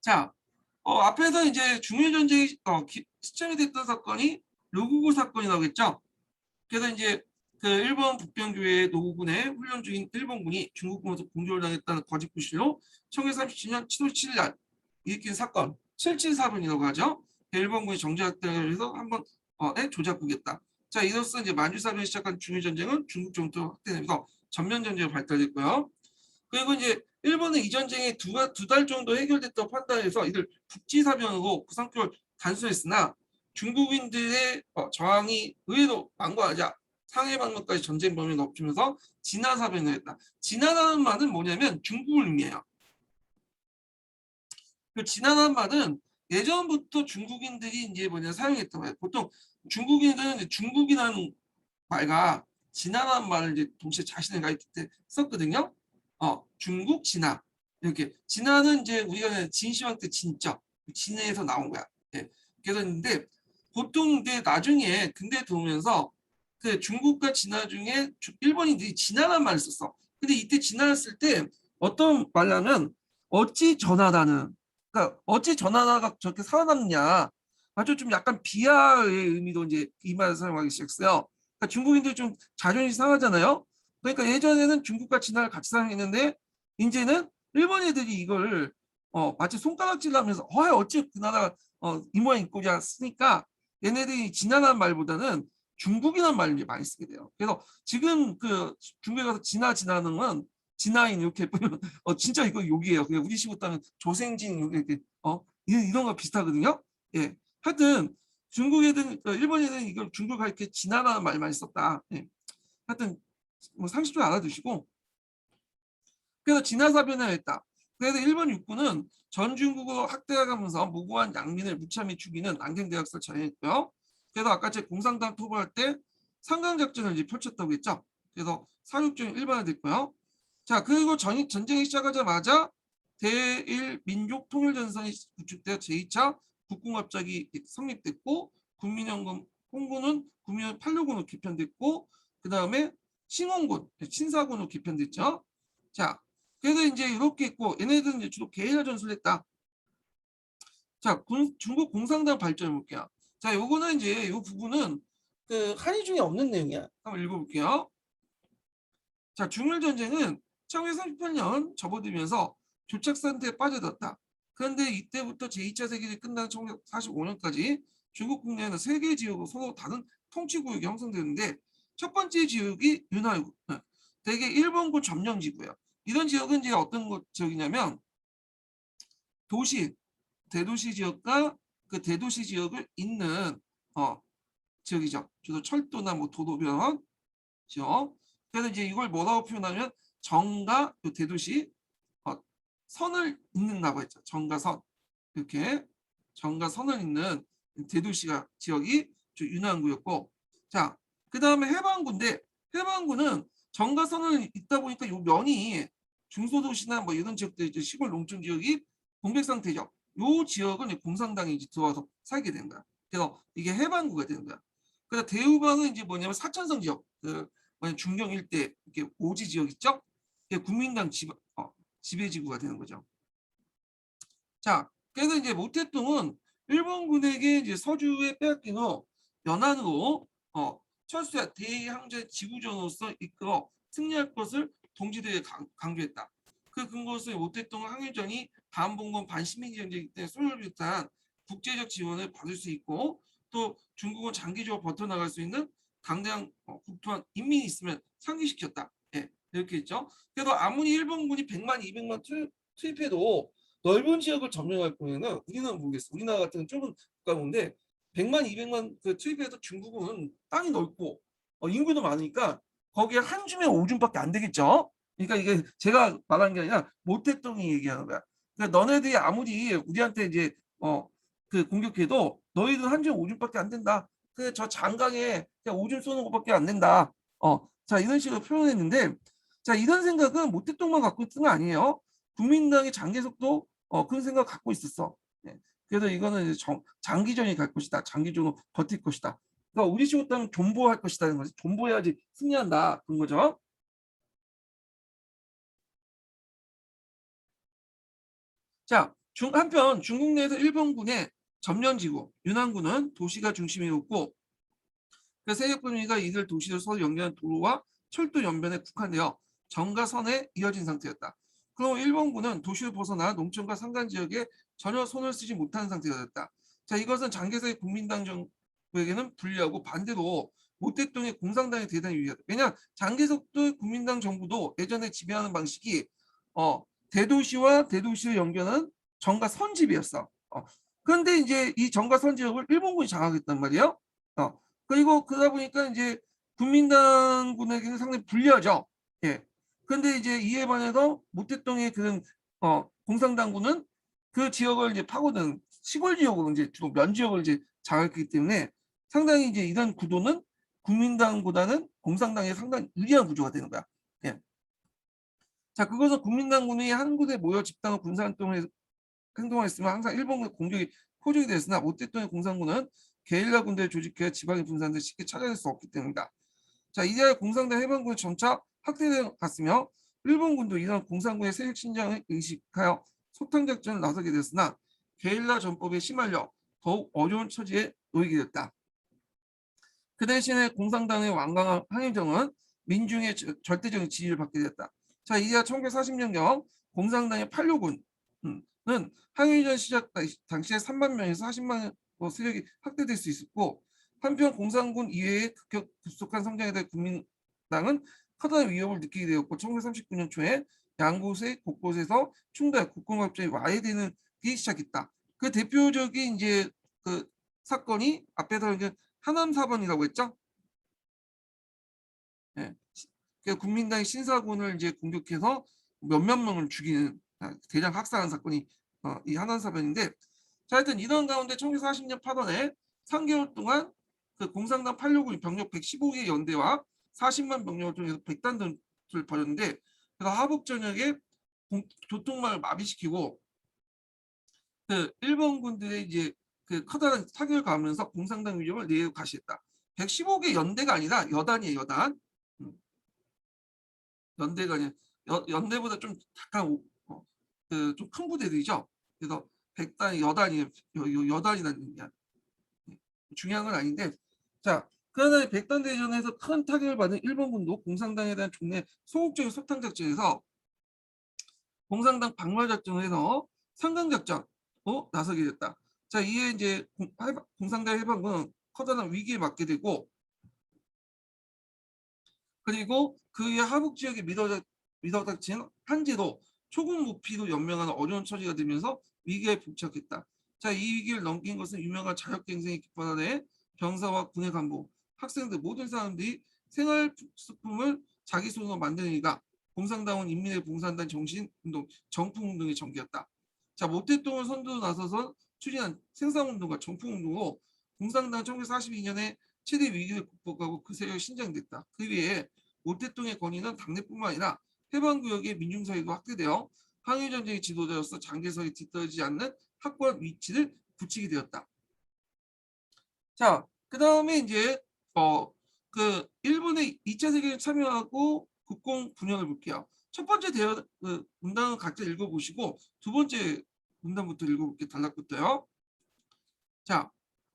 자, 앞에서 이제 중일전쟁이 시점이 됐던 사건이 로구구 사건이라고 했죠. 그래서 이제 그 일본 북병교회 노구군의 훈련 중인 일본군이 중국군으로부터 공격을 당했다는 거짓 구실로 1937년 7월 7일 날 일으킨 사건 774번이라고 하죠. 일본군이 정제학대를 해서 한번 조작국이었다. 자, 이로써 이제 만주사변이 시작한 중일전쟁은 중국 정토로 확대되면서 전면전쟁으로 발달했고요. 그리고 이제 일본은 이 전쟁에 두 달 정도 해결됐다고 판단해서 이들 북지사변으로 그 상표를 단수했으나 중국인들의 저항이 의외로 완고하자 상해방문까지 전쟁 범위를 넓히면서 진화사변을 했다. 진화라는 말은 뭐냐면 중국을 의미해요. 그 진화라는 말은 예전부터 중국인들이 이제 사용했던 거예요. 보통 중국인들은 중국이라는 말과 진화라는 말을 이제 동시에 자신을 가리킬 때 썼거든요. 중국 진화 이렇게 진화는 이제 우리가 진시황 때 진적 진에서 나온 거야. 예. 그랬는데 보통 이제 나중에 근대에 들어오면서 그 중국과 진화 중에 일본인들이 진화란 말을 썼어. 근데 이때 진화를 쓸 때 어떤 말하면 어찌 전하다는 그러니까 어찌 전하다가 저렇게 살아남냐 아주 좀 약간 비하의 의미로 이제 이 말을 사용하기 시작했어요. 그러니까 중국인들 좀 자존심 상하잖아요. 그러니까 예전에는 중국과 진화를 같이 사용했는데 이제는 일본 애들이 이걸 마치 손가락질하면서 어찌 그 나라 이 모양 입고자 쓰니까 얘네들이 진화라는 말보다는 중국이라는 말을 많이 쓰게 돼요. 그래서 지금 그 중국에 가서 진화는 건 진화인 이렇게 보면 진짜 이거 욕이에요. 그냥 우리 식으로 조생진 이렇게 이런 거 비슷하거든요. 예. 하여튼 중국 애들 일본 애들은 이걸 중국 이렇게 진화라는 말 많이 썼다. 예. 하여튼 뭐 상식적으로 알아두시고 그래서 진화사변을 했다. 그래서 일본 육군은 전 중국으로 확대해가면서 무고한 양민을 무참히 죽이는 안경대학살 전행했고요. 그래서 아까 제 공산당 토벌할 때 상강작전을 이제 펼쳤다고 했죠. 그래서 사육전이 일반화됐고요. 자, 그리고 전쟁이 시작하자마자 대일민족통일전선이 구축되어 제2차 국군합작이 성립됐고 국민연금 홍군은 국민연 8.6군으로 개편됐고 그 다음에 신홍군, 신사군으로 개편됐죠. 자, 그래서 이제 이렇게 있고 얘네들은 이제 주로 게릴라 전술을 했다. 자, 중국 공산당 발전을 볼게요. 자, 요거는 이제 요 부분은 그 한의 중에 없는 내용이야. 한번 읽어볼게요. 자, 중일전쟁은 1938년 접어들면서 교착 상태에 빠져들었다. 그런데 이때부터 제2차 세계대전이 끝난 1945년까지 중국 국내에는 세 개의 지역으로 서로 다른 통치구역이 형성되는데 첫 번째 지역이 윤화유, 대개 일본군 점령지구예요. 이런 지역은 이제 어떤 지역이냐면 도시, 대도시 지역과 그 대도시 지역을 잇는 지역이죠. 주로 철도나 뭐 도로변 지역. 그래서 이제 이걸 뭐라고 표현하면 정과 그 대도시 선을 잇는다고 했죠. 정과 선 이렇게 정과 선을 잇는 대도시가 지역이 윤화구였고, 자, 그 다음에 해방군인데 해방군은 정가선을 있다 보니까 요 면이 중소도시나 뭐 이런 지역들 이제 시골 농촌 지역이 공백 상태죠. 요 지역은 이제 공산당이 이제 들어와서 살게 된 거야. 그래서 이게 해방구가 되는 거야. 그래서 대우방은 이제 뭐냐면 사천성 지역, 그 뭐냐 중경 일대 이렇게 오지 지역 있죠? 이게 국민당 지배지구가 되는 거죠. 자, 그래서 이제 모택동은 일본군에게 이제 서주에 빼앗긴 후 연안으로 철수야 대항전 지구전으로서 이끌어 승리할 것을 동지들에게 강조했다. 그 근거로서 모택동은 항일전이 반봉건 반시민지 전쟁이기 때문에 소련을 비롯한 국제적 지원을 받을 수 있고 또 중국은 장기적으로 버텨나갈 수 있는 강대한 국토한 인민이 있으면 상기시켰다. 예, 이렇게 했죠. 그래도 아무리 일본군이 100만, 200만 투입해도 넓은 지역을 점령할 경우에는 우리는 모르겠어. 우리나라 같은 좁은 국가인데 100만, 200만 그 투입해도 중국은 땅이 넓고 인구도 많으니까 거기에 한 줌에 5줌밖에 안 되겠죠. 그러니까 이게 제가 말하는 게 아니라 모택동이 얘기하는 거야. 그러니까 너네들이 아무리 우리한테 이제 그 공격해도 너희들 한 줌에 5줌밖에 안 된다. 그 저 장강에 그냥 5줌 쏘는 것밖에 안 된다. 자 이런 식으로 표현했는데 자 이런 생각은 모택동만 갖고 있는 거 아니에요. 국민당의 장개석도 그런 생각 갖고 있었어. 예. 그래서 이거는 이제 장기전이 갈 것이다. 장기전으로 버틸 것이다. 그러니까 우리 치고 따면 존버할 것이다는 거지. 존버해야지 승리한다. 그런 거죠. 자, 한편 중국 내에서 일본군의 점령지구 윤안군은 도시가 중심이었고 그 세력 분위기가 이들 도시를 서로 연결하는 도로와 철도 연변에 국한되어 정과 선에 이어진 상태였다. 그럼 일본군은 도시를 벗어나 농촌과 산간 지역에 전혀 손을 쓰지 못하는 상태가 됐다. 자, 이것은 장개석의 국민당 정부에게는 불리하고 반대로 모택동의 공산당에 대단히 유리하다. 왜냐 장개석도 국민당 정부도 예전에 지배하는 방식이 대도시와 대도시를 연결하는 정과 선집이었어. 그런데 이제 이 정과 선지역을 일본군이 장악했단 말이에요. 그리고 그러다 보니까 이제 국민당군에게는 상당히 불리하죠. 예. 근데 이제 이에 반해서 모택동의 그런 공산당군은 그 지역을 이제 파고든 시골 지역으로 이제 주로 면 지역을 이제 장악했기 때문에 상당히 이제 이런 구도는 국민당보다는 공산당에 상당히 유리한 구조가 되는 거야. 예. 자, 그것은 국민당군이 한 곳에 모여 집단과 군사활동을 행동했으면 항상 일본군 공격이 포적이 됐으나 모택동의 공산군은 게릴라 군대를 조직해 지방에 분산돼 쉽게 찾아낼 수 없기 때문이다. 자, 이데아 공산당 해방군이 점차 확대되어 갔으며 일본군도 이런 공산군의 세력 신장을 의식하여 소탕작전을 나서게 됐으나 게릴라 전법에 시말려 더욱 어려운 처지에 놓이게 됐다. 그 대신에 공산당의 완강한 항일정은 민중의 절대적인 지지를 받게 됐다. 자, 이데아 1940년경 공산당의 86군은 항일전 시작 당시에 3만 명에서 40만 세력이 확대될 수 있었고 한편 공산군 이외의 급속한 성장에 대해 국민당은 커다란 위협을 느끼게 되었고 1939년 초에 양곳의 곳곳에서 충돌 국공합작이 와해되기 시작했다. 그 대표적인 이제 그 사건이 앞에서 이제 하남 사번이라고 했죠. 예. 국민당이 신사군을 이제 공격해서 몇몇 명을 죽이는 대량 학살한 사건이 이 하남 사번인데 자, 하여튼 이런 가운데 1940년 8월에 3개월 동안 그 공산당 869 병력 115개 연대와 40만 병력을 통해서 백단전을 벌였는데 그래서 하북 전역에 교통망을 마비시키고 그 일본 군들의 이제 그 커다란 타격을 가하면서 공산당 위협을 내고 가시했다. 115개 연대가 아니라 여단이에요, 여단. 연대가 아니라 연대보다 좀 약간 그좀 큰 부대들이죠. 그래서 백단이 여단이 여단이라는 얘기야. 중요한 건 아닌데 자 그러나 백단 대전에서 큰 타격을 받은 일본군도 공산당에 대한 종래 소극적인 소탕 작전에서 공산당 박멸 작전을 해서 상강 작전으로 나서게 됐다. 자 이에 이제 공산당 해방군은 커다란 위기에 맞게 되고 그리고 그의 하북 지역에 미더닥친 한제도 초국 무피도 연명하는 어려운 처지가 되면서 위기에 봉착했다. 자, 이 위기를 넘긴 것은 유명한 자력갱생의 깃발 아래 병사와 군의 간부, 학생들 모든 사람들이 생활수품을 자기 손으로 만드는 이가 공산당은 인민의 봉사한다는 정신운동, 정풍운동의 전기였다. 자, 모택동을 선두로 나서서 추진한 생산운동과 정풍운동으로 공산당 1942년에 최대 위기를 극복하고 그 세력이 신장됐다. 그 위에 모택동의 권위는 당내뿐만 아니라 해방구역의 민중사회도 확대되어 항일전쟁의 지도자로서 장개석에 뒤떨어지지 않는 확고한 위치를 굳히게 되었다. 자, 그 다음에 이제 일본의 2차 세계대전 참여하고 국공 분열을 볼게요. 첫 번째 문단은 각자 읽어보시고 두 번째 문단부터 읽어볼게요. 단락부터요. 자,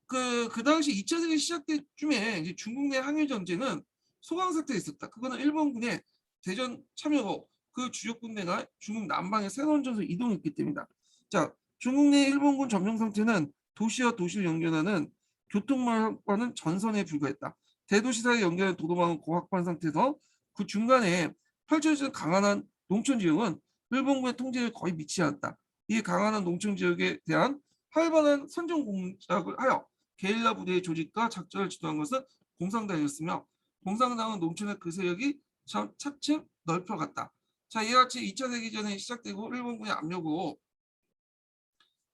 그 당시 2차 세계 시작 때쯤에 이제 중국 내 항일 전쟁은 소강 상태에 있었다. 그거는 일본군의 대전 참여고 그 주력 군대가 중국 남방의 새로운 전선에 이동했기 때문이다. 자, 중국 내 일본군 점령 상태는 도시와 도시를 연결하는 교통망과는 전선에 불과했다. 대도시 사이 연결하는 도로망은 고확보한 상태에서 그 중간에 펼쳐진 강한한 농촌 지역은 일본군의 통제에 거의 미치지 않았다. 이 강한한 농촌 지역에 대한 활발한 선전 공작을 하여 게릴라 부대의 조직과 작전을 주도한 것은 공산당이었으며 공산당은 농촌의 그 세력이 차츰 넓혀갔다. 자, 이와 같이 2차 세계전이 시작되고 일본군의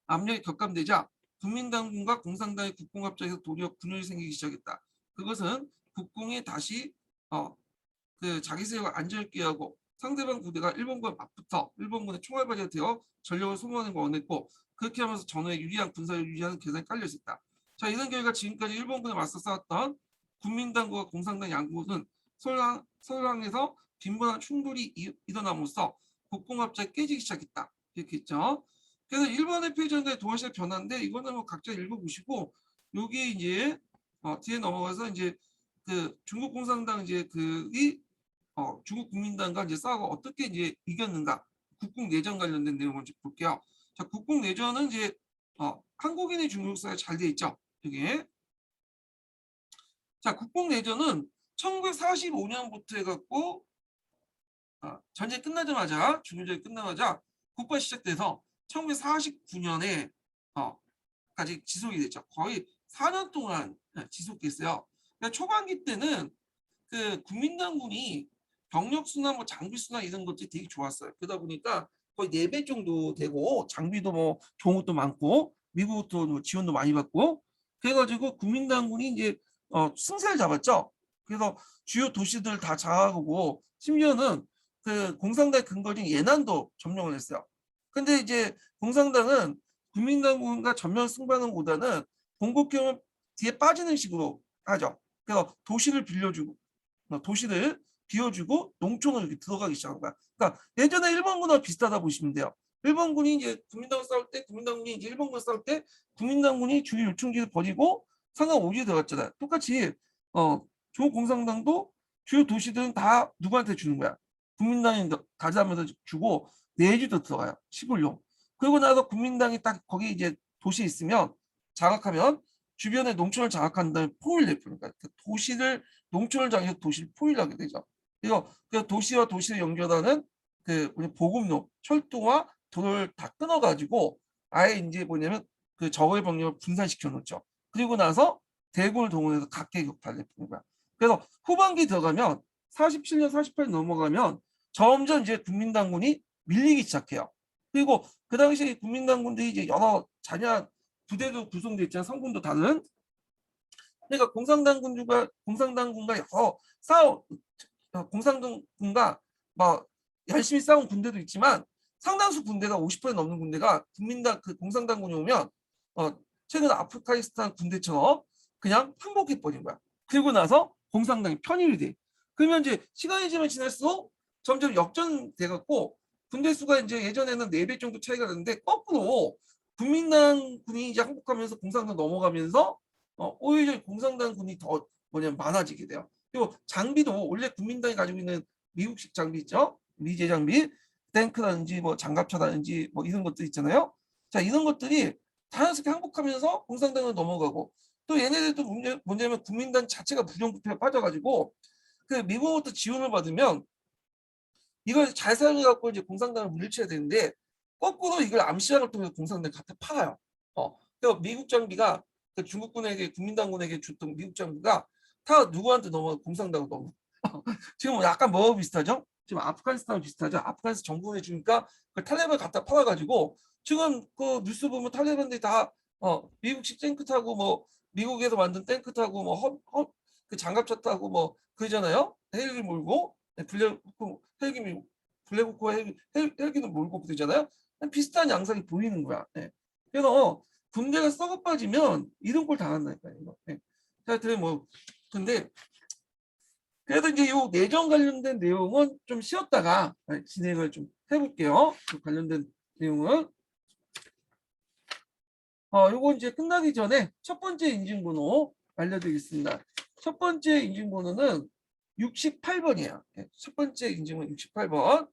압력이 격감되자 국민당군과 공산당의 국공합작에서 도리어 분열이 생기기 시작했다. 그것은 국공이 다시 자기 세력을 안전을 꾀하고 상대방 부대가 일본과 맞붙어 일본군의 총알바지가 되어 전력을 소모하는 걸 원했고 그렇게 하면서 전후에 유리한 군사를 유지하는 계산이 깔려 있었다. 자, 이런 결과 지금까지 일본군에 맞서 싸웠던 국민당국과 공산당 양국은 서울항에서 빈번한 충돌이 일어남으로써 국공합작이 깨지기 시작했다. 이렇게 했죠. 그래서 일본의 패전과의 동아시아 변화인데 이거는 뭐 각자 읽어보시고 여기 이제 뒤에 넘어가서 이제 중국 공산당 이제 중국 국민당과 이제 싸우고 어떻게 이제 이겼는가 국공 내전 관련된 내용을 좀 볼게요. 자, 국공 내전은 이제 한국인의 중국사에 잘 돼 있죠. 이게 자, 국공 내전은 1945년부터 해갖고 전쟁 끝나자마자 중일전이 끝나자마자 국가 시작돼서 1949년에 까지 지속이 됐죠. 거의 4년 동안 지속됐어요. 그러니까 초반기 때는 그 국민당군이 병력 수나 뭐 장비 수나 이런 것들이 되게 좋았어요. 그러다 보니까 거의 4배 정도 되고 장비도 뭐 좋은 것도 많고 미국부터 뭐 지원도 많이 받고 그래가지고 국민당군이 이제 승세를 잡았죠. 그래서 주요 도시들 다 장악하고 심지어는 그 공산당의 근거지인 예난도 점령을 했어요. 근데 이제 공산당은 국민당군과 전면 승부하는보다는 공국경을 뒤에 빠지는 식으로 하죠. 그래서 도시를 비워주고 농촌으로 이렇게 들어가기 시작한 거야. 그러니까 예전에 일본군과 비슷하다 보시면 돼요. 일본군이 이제 국민당을 싸울 때, 국민당군이 이제 일본군을 싸울 때, 국민당군이 주요 요충지를 버리고 상강 오지에 들어갔잖아요. 똑같이 중국 공산당도 주요 도시들은 다 누구한테 주는 거야. 국민당이 가져가면서 주고 내주도 들어가요. 시골용. 그리고 나서 국민당이 딱 거기 이제 도시에 있으면 장악하면 주변의 농촌을 장악한 다음에 포위를 내푸는 거야. 도시를 농촌을 장악해서 도시를 포위하게 되죠. 그래서 그 도시와 도시를 연결하는 그 보급로, 철도와 도로를 다 끊어가지고 아예 이제 뭐냐면 그 적의 병력을 분산시켜 놓죠. 그리고 나서 대군을 동원해서 각계 격파를 내푸는 거야. 그래서 후반기 들어가면 47년, 48년 넘어가면 점점 이제 국민당군이 밀리기 시작해요. 그리고 그 당시 국민당군들이 이제 여러 잔여 부대도 구성돼 있잖아요. 성분도 다른. 그러니까 공산당군과 여러 공산당군과 막 열심히 싸운 군대도 있지만 상당수 군대가 50% 넘는 군대가 공산당군이 오면 최근 아프가니스탄 군대처럼 그냥 항복해버린 거야. 그리고 나서 공산당이 편입이 돼. 그러면 이제 시간이 지날수록 점점 역전돼갖고 군대 수가 이제 예전에는 4배 정도 차이가 나는데 거꾸로 국민당군이 이제 항복하면서 공산당 넘어가면서 오히려 공산당군이 더 많아지게 돼요. 그리고 장비도 원래 국민당이 가지고 있는 미국식 장비 있죠? 미제 장비, 탱크라든지 뭐 장갑차라든지 뭐 이런 것들 있잖아요. 자, 이런 것들이 자연스럽게 항복하면서 공산당으로 넘어가고 또 얘네들도 문제면 국민당 자체가 부정부패에 빠져가지고 그 미국부터 지원을 받으면 이걸 잘 사용해갖고 이제 공산당을 물리쳐야 되는데 거꾸로 이걸 암시장을 통해서 공산당 갖다 팔아요. 그래서 미국 장비가 중국군에게 국민당군에게 줬던 미국 장비가 다 누구한테 넘어 공산당으로 넘어. 지금 약간 뭐가 비슷하죠? 지금 아프가니스탄 비슷하죠? 아프가니스탄 정부에 주니까 그 탈레반 갖다 팔아가지고 지금 그 뉴스 보면 탈레반들이 다 미국식 탱크 타고 뭐 미국에서 만든 탱크 타고 뭐 그 장갑차 타고 뭐 그러잖아요. 헬기 몰고 블랙호크와 헬기는 몰고 그러잖아요. 비슷한 양상이 보이는 거야. 예. 그래서 군대가 썩어 빠지면 이런 걸 당한다니까요. 이거. 예. 하여튼 뭐 근데 그래도 이제 요 내정 관련된 내용은 좀 쉬었다가 진행을 좀 해볼게요. 그 관련된 내용은 요거 이제 끝나기 전에 첫 번째 인증번호 알려드리겠습니다. 첫 번째 인증번호는 68번이에요. 첫 번째 인증은 68번.